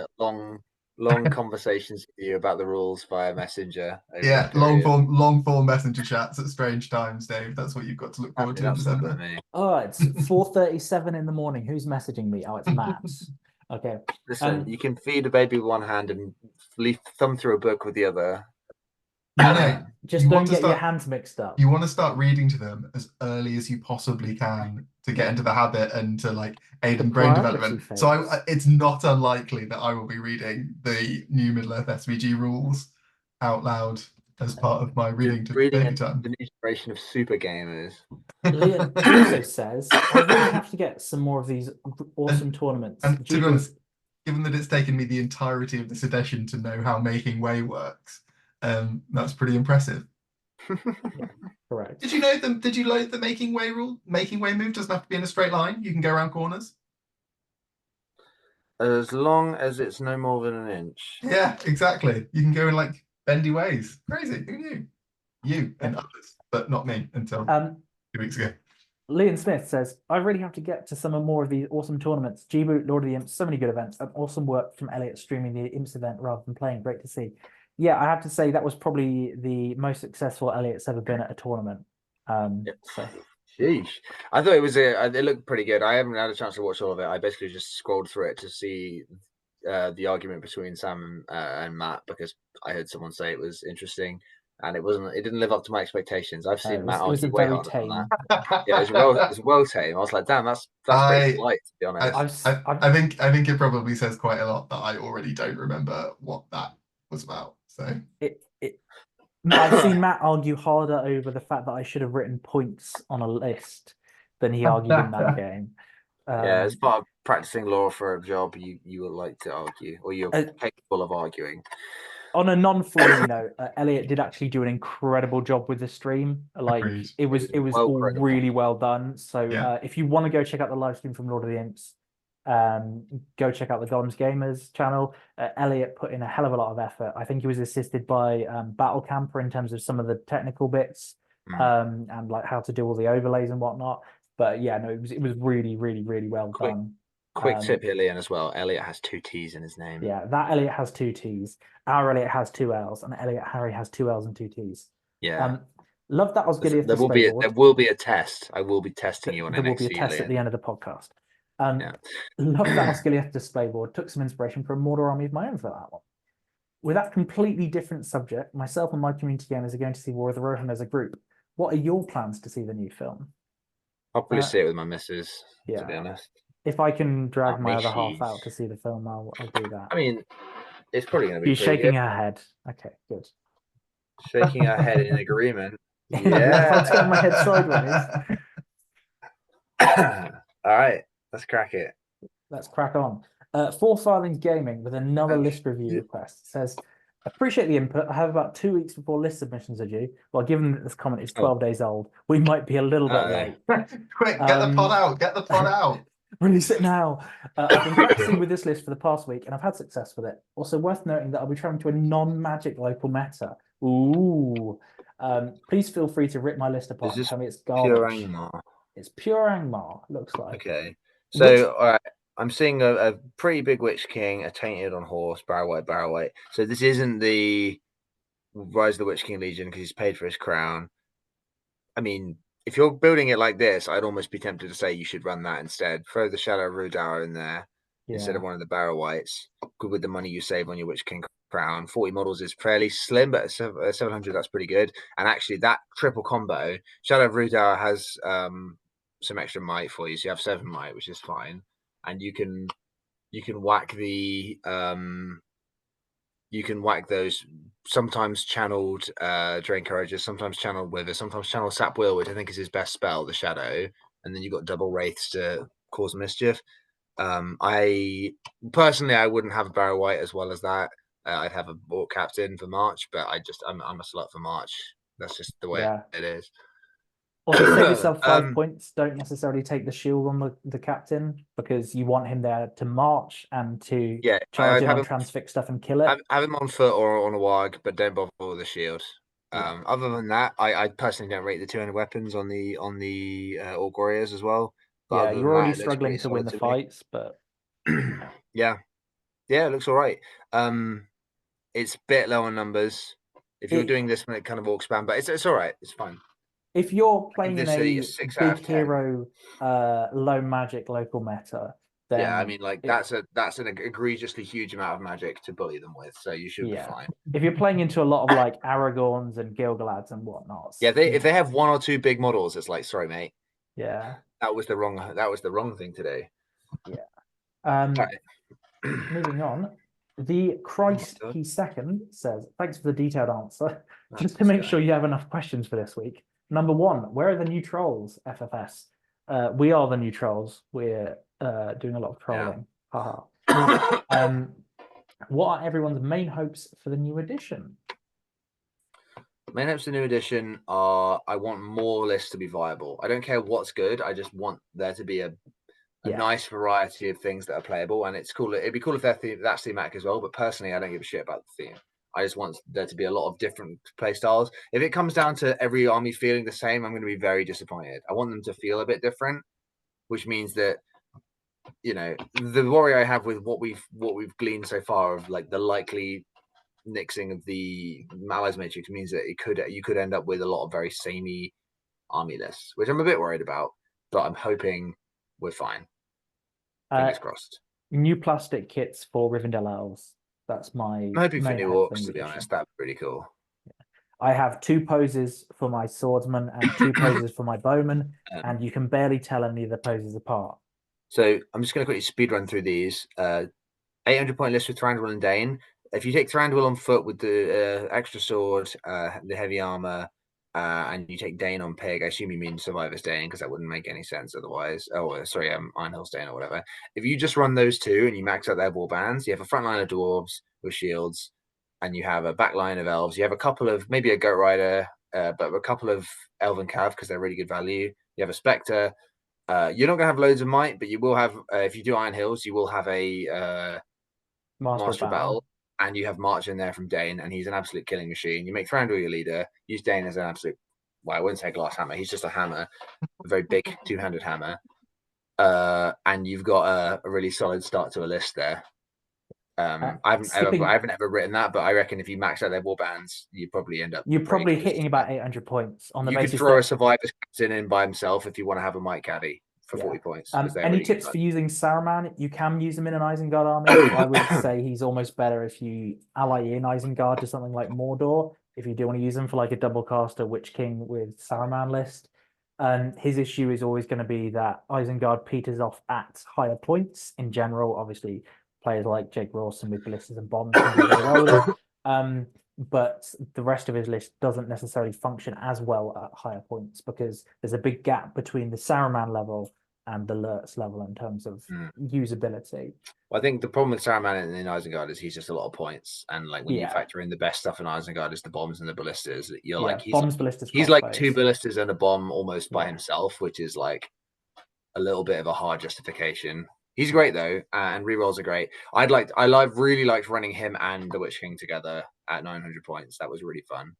Long conversations with you about the rules via Messenger. Yeah, long form Messenger chats at strange times, Dave. That's what you've got to look forward to in December. Oh, it's 4:37 in the morning. Who's messaging me? Oh, it's Matt. Okay. Listen, you can feed a baby with one hand and thumb through a book with the other. Just don't get your hands mixed up. You want to start reading to them as early as you possibly can to get into the habit and to like aid in brain development. So it's not unlikely that I will be reading the new Middle-earth SVG rules out loud as part of my reading to baby time. The new generation of super gamers. Liam also says, I really have to get some more of these awesome tournaments. And to be honest, given that it's taken me the entirety of this edition to know how Making Way works, that's pretty impressive. Correct. Did you know them? Did you load the Making Way rule? Making Way move doesn't have to be in a straight line. You can go around corners. As long as it's no more than an inch. Yeah, exactly. You can go in like bendy ways. Crazy. Who knew? You and others, but not me until 2 weeks ago. Liam Smith says, I really have to get to some more of these awesome tournaments. G-Boot, Lord of the Imps, so many good events, and awesome work from Elliot streaming the Imps event rather than playing. Great to see. Yeah, I have to say that was probably the most successful Elliot's ever been at a tournament. Sheesh. I thought it looked pretty good. I haven't had a chance to watch all of it. I basically just scrolled through it to see the argument between Sam and Matt, because I heard someone say it was interesting, and it didn't live up to my expectations. I've seen Matt argue way harder than that. Yeah, it was well tame. I was like, damn, that's pretty polite, to be honest. I think it probably says quite a lot that I already don't remember what that was about. So I've seen Matt argue harder over the fact that I should have written points on a list than he argued in that game. As part of practicing law for a job, you would like to argue, or you're capable of arguing. On a non-flawy note, Elliot did actually do an incredible job with the stream. Like it was all really well done. So if you want to go check out the live stream from Lord of the Imps, go check out the Goms Gamers channel. Elliot put in a hell of a lot of effort. I think he was assisted by Battle Camper in terms of some of the technical bits and like how to do all the overlays and whatnot. But yeah, no, it was really, really, really well done. Quick tip here, Leon, as well. Elliot has 2 T's in his name. Yeah, that Elliot has 2 T's. Our Elliot has 2 L's, and Elliot Harry has 2 L's and 2 T's. Yeah. Love that Osgiliath there will be a test. I will be testing you on There will be a test at the end of the podcast. Love that Osgiliath display board. Took some inspiration from a Mordor army of my own for that one. With that completely different subject, myself and my community gamers are going to see War of the Rohirrim as a group. What are your plans to see the new film? I'll probably see it with my missus, to be honest. If I can drag my other half Mishies. out to see the film, I'll do that. I mean, it's probably going to be She's pretty shaking good. her head. Okay, good. Shaking her head in agreement. If Yeah. I turn my head sideways. All right, let's crack it. Let's crack on. Four Filings Gaming with another list review request says, appreciate the input. I have about 2 weeks before list submissions are due. Well, given that this comment is 12 days old, we might be a little bit late. Quick, get the pod out. Get the pod out. Release it now. I've been practicing with this list for the past week and I've had success with it. Also worth noting that I'll be traveling to a non-magic local meta. Ooh. Please feel free to rip my list apart and tell me it's Pure garbage. Angmar. It's pure Angmar, looks like. Okay. So, all right, I'm seeing a pretty big Witch King, a Tainted on horse, Barrow White. So this isn't the Rise of the Witch King Legion because he's paid for his crown. I mean, if you're building it like this, I'd almost be tempted to say you should run that instead. Throw the Shadow Rudar in there instead of one of the Barrow Whites. Good with the money you save on your Witch King crown. 40 models is fairly slim, but at 700, that's pretty good. And actually, that triple combo, Shadow Rudar has some extra might for you. So you have 7 might, which is fine. And you can whack the you can whack those sometimes channeled Drain Courageous, sometimes channeled Wither, sometimes channeled Sap Will, which I think is his best spell, the Shadow. And then you've got double Wraiths to cause mischief. I personally, I wouldn't have a Barrow White as well as that. I'd have a Orc Captain for March, but I'm a slut for March. That's just the way it is. Also, save yourself 5 points. Don't necessarily take the shield on the captain because you want him there to march and to charge in on transfix stuff and kill it. Have him on foot or on a warg, but don't bother with the shield. Other than that, I personally don't rate the 200 weapons on the Orc Warriors as well. But you're already struggling to win the fights, but yeah, it looks all right. It's a bit low on numbers if you're doing this kind of Orc spam, but it's all right. It's fine. If you're playing in a big hero, low magic local meta, then I mean, like that's an egregiously huge amount of magic to bully them with, so you should be fine. If you're playing into a lot of like Aragorns and Gilgalads and whatnot, if they have 1 or 2 big models, it's like, sorry, mate. Yeah, that was the wrong thing to do. Yeah. Moving on. The Christ He Second says, thanks for the detailed answer. Just to make sure you have enough questions for this week. Number 1, where are the new trolls, FFS? We are the new trolls. We're doing a lot of trolling. Haha. What are everyone's main hopes for the new edition? Main hopes for the new edition are I want more lists to be viable. I don't care what's good. I just want there to be a nice variety of things that are playable, and it's cool. It'd be cool if that's thematic as well. But personally, I don't give a shit about the theme. I just want there to be a lot of different play styles. If it comes down to every army feeling the same, I'm going to be very disappointed. I want them to feel a bit different, which means that the worry I have with what we've gleaned so far of like the likely nixing of the Allies Matrix means that you could end up with a lot of very samey army lists, which I'm a bit worried about. But I'm hoping we're fine. Fingers crossed. New plastic kits for Rivendell Elves. That's my. I'm hoping for new orcs, to be honest. That'd be pretty cool. I have 2 poses for my swordsman and 2 poses for my bowman, and you can barely tell any of the poses apart. So I'm just going to quickly speed run through these. 800 point list with Thranduil and Dane. If you take Thranduil on foot with the extra sword, the heavy armor, and you take Dane on pig, I assume you mean Survivor's Dane because that wouldn't make any sense otherwise. Oh, sorry, Ironhill's Dane or whatever. If you just run those 2 and you max out their war bands, you have a front line of dwarves with shields, and you have a back line of elves. You have a couple of maybe a goat rider, but a couple of elven cav because they're really good value. You have a spectre. You're not going to have loads of might, but you will have. If you do Iron Hills, you will have a Master of Battle. And you have March in there from Dane, and he's an absolute killing machine. You make Thranduil your leader. Use Dane as an absolute, I wouldn't say glass hammer. He's just a hammer, a very big 2-handed hammer. And you've got a really solid start to a list there. I haven't ever written that, but I reckon if you max out their war bands, you probably end up. You're probably hitting about 800 points on the basis. You could throw a Survivor's Captain in by himself if you want to have a Might Caddy for 40 points. Any tips for using Saruman? You can use him in an Isengard army. I would say he's almost better if you ally in Isengard to something like Mordor. If you do want to use him for like a double caster Witch King with Saruman list, His issue is always going to be that Isengard peters off at higher points in general. Obviously, players like Jake Rawson with ballistas and bombs can do very well with it. But the rest of his list doesn't necessarily function as well at higher points because there's a big gap between the Saruman level and the Lurtz level in terms of usability. Well, I think the problem with Saruman in Isengard is he's just a lot of points, and like when you Yeah. factor in the best stuff in Isengard is the bombs and the ballistas, you're Yeah, like bombs, ballistas, he's like crossbows. 2 ballistas and a bomb almost by Yeah. himself, which is like a little bit of a hard justification. He's great though, and rerolls are great. I really liked running him and the Witch King together at 900 points. That was really fun.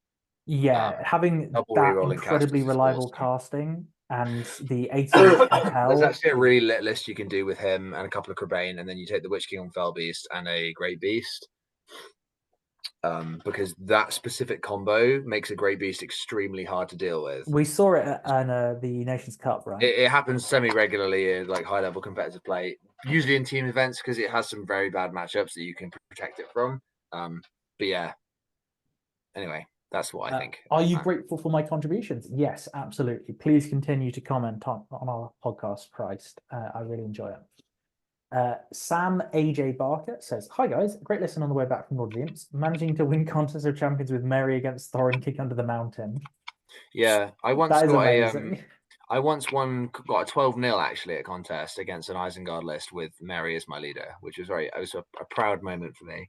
Yeah, having double that rerolling incredibly casters is reliable awesome. casting and the 80 There's actually a really lit list you can do with him and a couple of Crebain, and then you take the Witch King on Fell Beast and a Great Beast. Because that specific combo makes a Great Beast extremely hard to deal with. We saw it in the Nations Cup, right? It happens semi-regularly in like high-level competitive play, usually in team events because it has some very bad matchups that you can protect it from. But yeah, anyway, that's what I think. Are you grateful for my contributions? Yes, absolutely. Please continue to comment on our podcast, Christ. I really enjoy it. Sam AJ Barker says, "Hi guys, great listen on the way back from Lord of the Imps. Managing to win Contest of Champions with Mary against Thorin Kick Under the Mountain." Yeah, I once That is got amazing. I once got a 12-0 actually at contest against an Isengard list with Mary as my leader, which was a proud moment for me.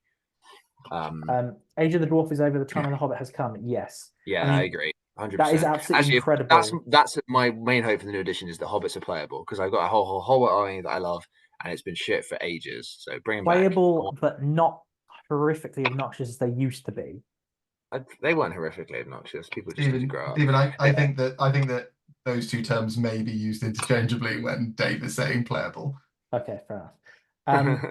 Age of the Dwarf is over. The time of the Hobbit has come. Yes. Yeah, I agree. 100%. That is absolutely incredible. That's my main hope for the new edition is that Hobbits are playable because I've got a whole Hobbit army that I love and it's been shit for ages. So bring them playable, back. but not horrifically obnoxious as they used to be. They weren't horrifically obnoxious. People just need to grow up. Stephen, I think that those two terms may be used interchangeably when Dave is saying playable. Okay, fair enough.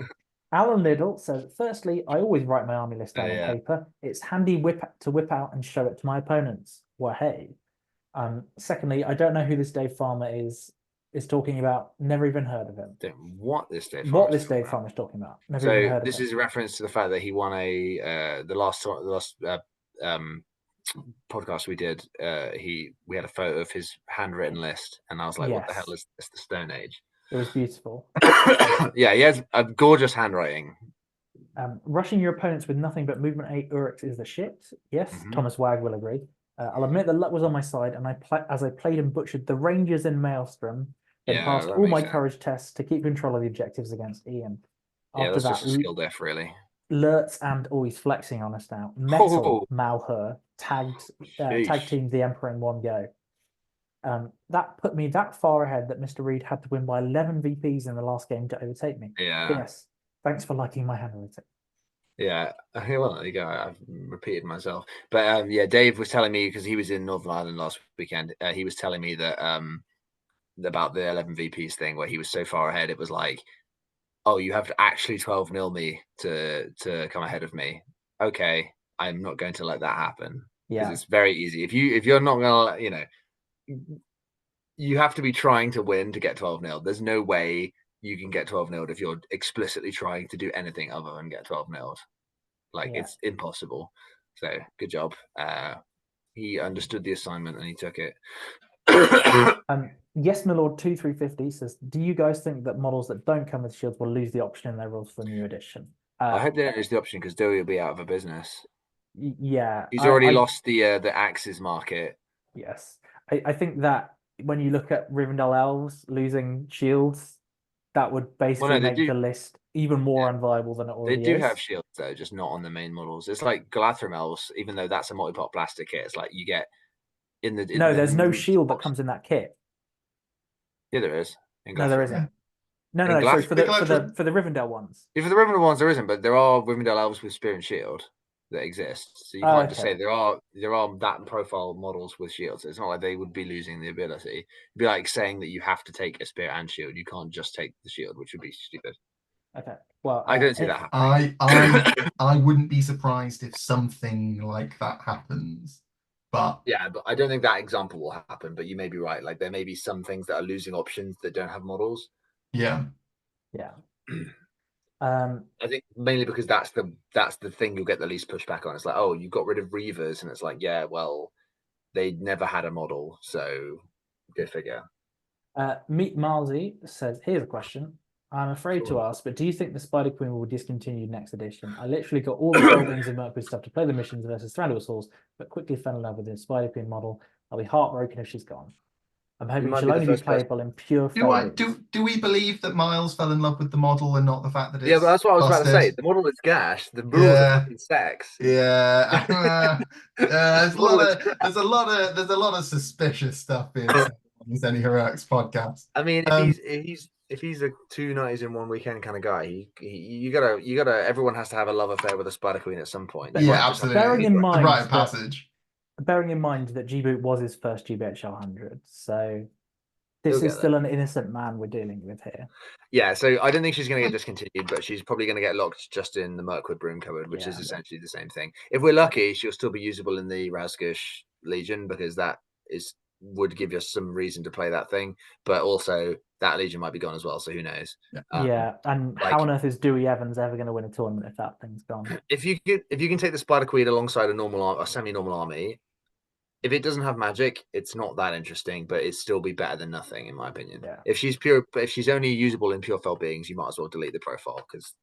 Alan Liddell says, "Firstly, I always write my army list down on paper. It's handy to whip out and show it to my opponents. Well, hey. Secondly, I don't know who this Dave Farmer is talking about. Never even heard of him. What this Dave Farmer is talking about. Never even heard of him. This is a reference to the fact that he won the last podcast we did. We had a photo of his handwritten list, and I was like, "What the hell is this? The Stone Age?" It was beautiful. Yeah, he has a gorgeous handwriting. Rushing your opponents with nothing but movement 8 Urix is the shit. Yes, Thomas Wag will agree. I'll admit that luck was on my side, and as I played and butchered the Rangers in Maelstrom, then passed all my courage tests to keep control of the objectives against Ian. After that's just a skill diff, really. Lurtz and he's flexing on us now. Metal Malher tag teamed the Emperor in one go. That put me that far ahead that Mr. Reed had to win by 11 VPs in the last game to overtake me. Yeah. Yes. Thanks for liking my handwriting. Yeah. Well, there you go. I've repeated myself. But yeah, Dave was telling me because he was in Northern Ireland last weekend. He was telling me that about the 11 VPs thing where he was so far ahead. It was like, oh, you have to actually 12-0 me to come ahead of me. Okay, I'm not going to let that happen. Yeah, it's very easy. If you're not gonna, you have to be trying to win to get 12-0. There's no way you can get 12-0 if you're explicitly trying to do anything other than get 12-0. It's impossible. So good job. He understood the assignment and he took it. Yes, my lord 2350 says, "Do you guys think that models that don't come with shields will lose the option in their rules for the new edition?" I hope they don't lose the option because Dowie will be out of a business. Yeah, he's already lost the axes market. Yes, I think that when you look at Rivendell elves losing shields, that would basically make the list even more unviable than it already is. They do have shields though, just not on the main models. It's like Galadhrim elves, even though that's a multi-pot plastic kit. It's like you get there's no shield that comes in that kit. Yeah, there is. No, there isn't. No, sorry, for the Rivendell ones. Yeah, for the Rivendell ones, there isn't, but there are Rivendell elves with spear and shield that exist. So you can't just say there are that profile models with shields. It's not like they would be losing the ability. It'd be like saying that you have to take a spear and shield. You can't just take the shield, which would be stupid. Okay. Well, I don't see that happening. I wouldn't be surprised if something like that happens. But yeah, but I don't think that example will happen. But you may be right. Like there may be some things that are losing options that don't have models. Yeah. Yeah. I think mainly because that's the thing you'll get the least pushback on. It's like, oh, you got rid of Reavers, and it's like, yeah, well, they never had a model, so Good figure. Meet Marzi says, here's a question. I'm afraid to ask, but do you think the Spider Queen will be discontinued next edition? I literally got all the Goldings and Mercury stuff to play the missions versus Thranduil's, but quickly fell in love with the Spider Queen model. I'll be heartbroken if she's gone. I'm hoping might she'll be the only be first person- playable in pure Do I Foldings. do we believe that Miles fell in love with the model and not the fact that it's Yeah, but that's what I was about to say. busted? The model is gash. The rules are fucking sex. Yeah, there's a Model lot is of there's a lot of suspicious stuff being said on this Any Heroics podcast. I mean, if he's a 2 nights in 1 weekend kind of guy, you gotta. Everyone has to have a love affair with a Spider Queen at some point. You Yeah, might just have to- absolutely. Bearing in The mind rite of that- passage. Bearing in mind that G-Boot was his first GBHL 100, so this He'll is get still an innocent man we're dealing with here. Yeah, so I don't think she's going to get discontinued, but she's probably going to get locked just in the Mirkwood Broom cupboard, which is Yeah. essentially the same thing. If we're lucky, she'll still be usable in the Razgush Legion because that would give us some reason to play that thing. But also, that Legion might be gone as well, so who knows? Yeah, and how on earth is Dewey Evans ever going to win a tournament if that thing's gone? If you can take the Spider Queen alongside a semi-normal army, if it doesn't have magic, it's not that interesting, but it'd still be better than nothing, in my opinion. Yeah. If she's only usable in pure fell beings, you might as well delete the profile because,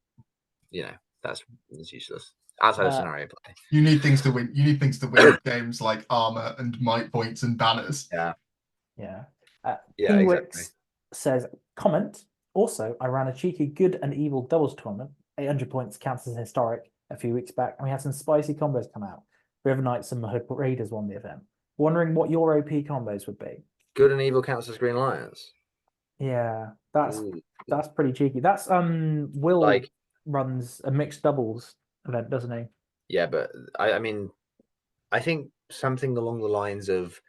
that's useless outside of scenario play. You need things to win. You need things to win games like armor and might points and banners. Yeah. Yeah. Yeah, exactly. Says, comment. Also, I ran a cheeky good and evil doubles tournament. 800 points counts as historic a few weeks back, and we had some spicy combos come out. River Knights and Mahud Raiders won the event. Wondering what your OP combos would be. Good and evil counts as Green Lions. Yeah, that's pretty cheeky. That's Will runs a mixed doubles event, doesn't he? Yeah, but I mean, I think something along the lines of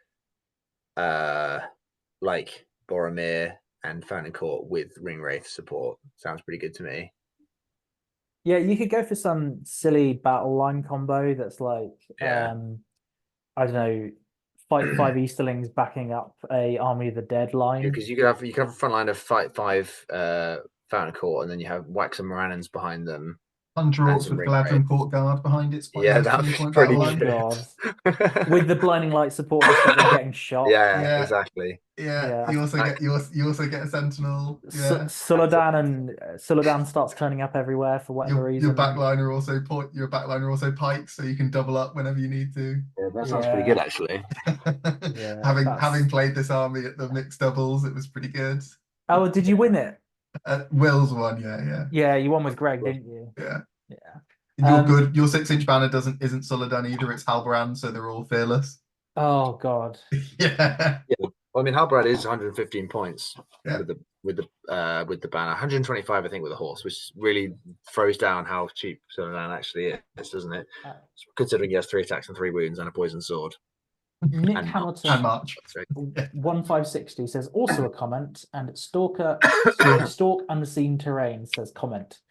like Boromir and Fountain Court with Ring Wraith support sounds pretty good to me. Yeah, you could go for some silly battle line combo that's like, I don't know, fight 5 Easterlings backing up a Army of the Dead line. Because you could have a front line of fight 5 Fountain Court, and then you have whack some Morannons behind them. 100 orcs with Galadrim Court Guard behind it. Yeah, that's pretty good. God. With the blinding light support to stop them getting shot. Yeah, exactly. Yeah. You also get a sentinel. Yeah. Suladan starts turning up everywhere for whatever reason. Your backliner also pikes, so you can double up whenever you need to. Yeah, that sounds pretty good actually. Having played this army at the mixed doubles, it was pretty good. Oh, did you win it? Will's won, yeah. Yeah, you won with Greg, didn't you? Yeah. You're good. Your 6-inch banner isn't Suladan either. It's Halbrand, so they're all fearless. Oh God. Yeah. Well, I mean, Halbrand is 115 points with the banner, 125 I think with the horse, which really throws down how cheap Suladan actually is, doesn't it? Considering he has 3 attacks and 3 wounds and a poison sword. Nick Hamilton and March 1560 says also a comment, and Stalk Unseen Terrain says comment.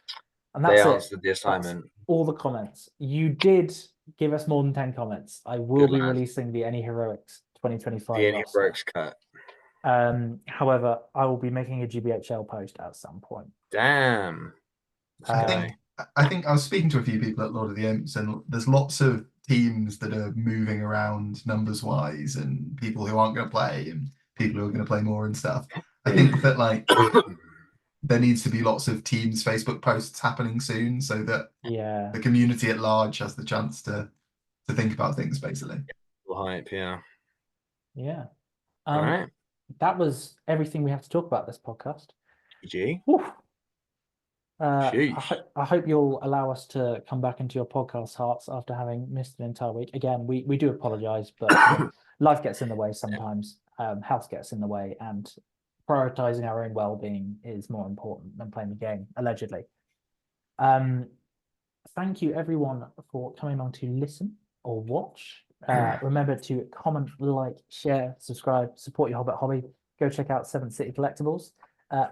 And that's they answered the assignment. That's all the comments. You did give us more than 10 comments. I will be releasing the Any Heroics 2025 the Any Heroics cut. However, I will be making a GBHL post at some point. Damn. I think I was speaking to a few people at Lord of the Imps, and there's lots of teams that are moving around numbers wise, and people who aren't going to play, and people who are going to play more and stuff. I think that there needs to be lots of teams Facebook posts happening soon, so that the community at large has the chance to think about things, basically. Hype, yeah. All right. That was everything we have to talk about this podcast. I hope you'll allow us to come back into your podcast hearts after having missed an entire week. Again, we do apologize, but life gets in the way sometimes. Health gets in the way, and prioritizing our own well-being is more important than playing the game, allegedly. Thank you everyone for coming on to listen or watch. Remember to comment, like, share, subscribe, support your Hobbit hobby. Go check out 7th City Collectibles.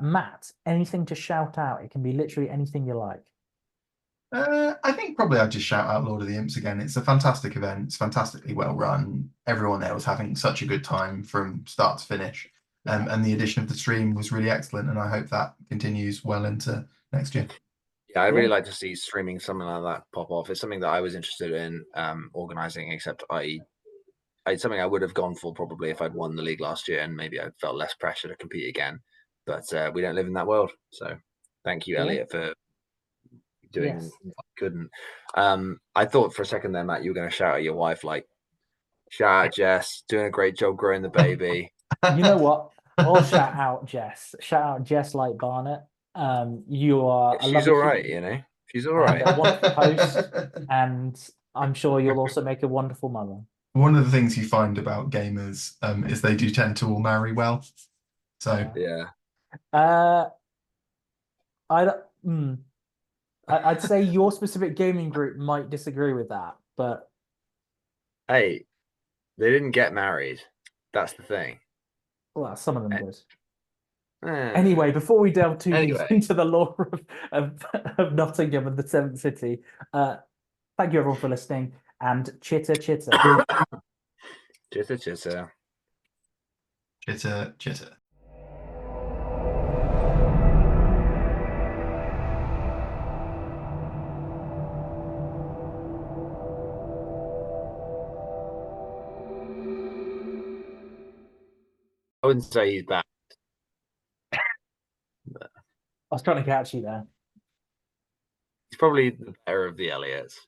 Matt, anything to shout out? It can be literally anything you like. I think probably I'd just shout out Lord of the Imps again. It's a fantastic event. It's fantastically well run. Everyone there was having such a good time from start to finish. And the addition of the stream was really excellent, and I hope that continues well into next year. Yeah, I really like to see streaming something like that pop off. It's something that I was interested in organising, except it's something I would have gone for probably if I'd won the league last year, and maybe I felt less pressure to compete again. But we don't live in that world, so thank you, Yeah. Elliot, for doing Yes. what I couldn't. I thought for a second there, Matt, you were going to shout at your wife, like, shout out Jess, doing a great job growing the baby. You know what? I'll shout out Jess. Shout out Jess like Barnett. You are a She's lovely all right, human you know. She's all and right. a wonderful host, and I'm sure you'll also make a wonderful mother. One of the things you find about gamers is they do tend to all marry well. So Yeah. I'd say your specific gaming group might disagree with that, but Hey, they didn't get married. That's the thing. well, some of them Eh, did. eh. Anyway, before we delve too deep Anyway. into the lore of Nottingham and the Seventh City, thank you everyone for listening, and chitter chitter. Chitter chitter. chitter, chitter. I wouldn't say he's bad. I was trying to catch you there. He's probably the better of the Elliots.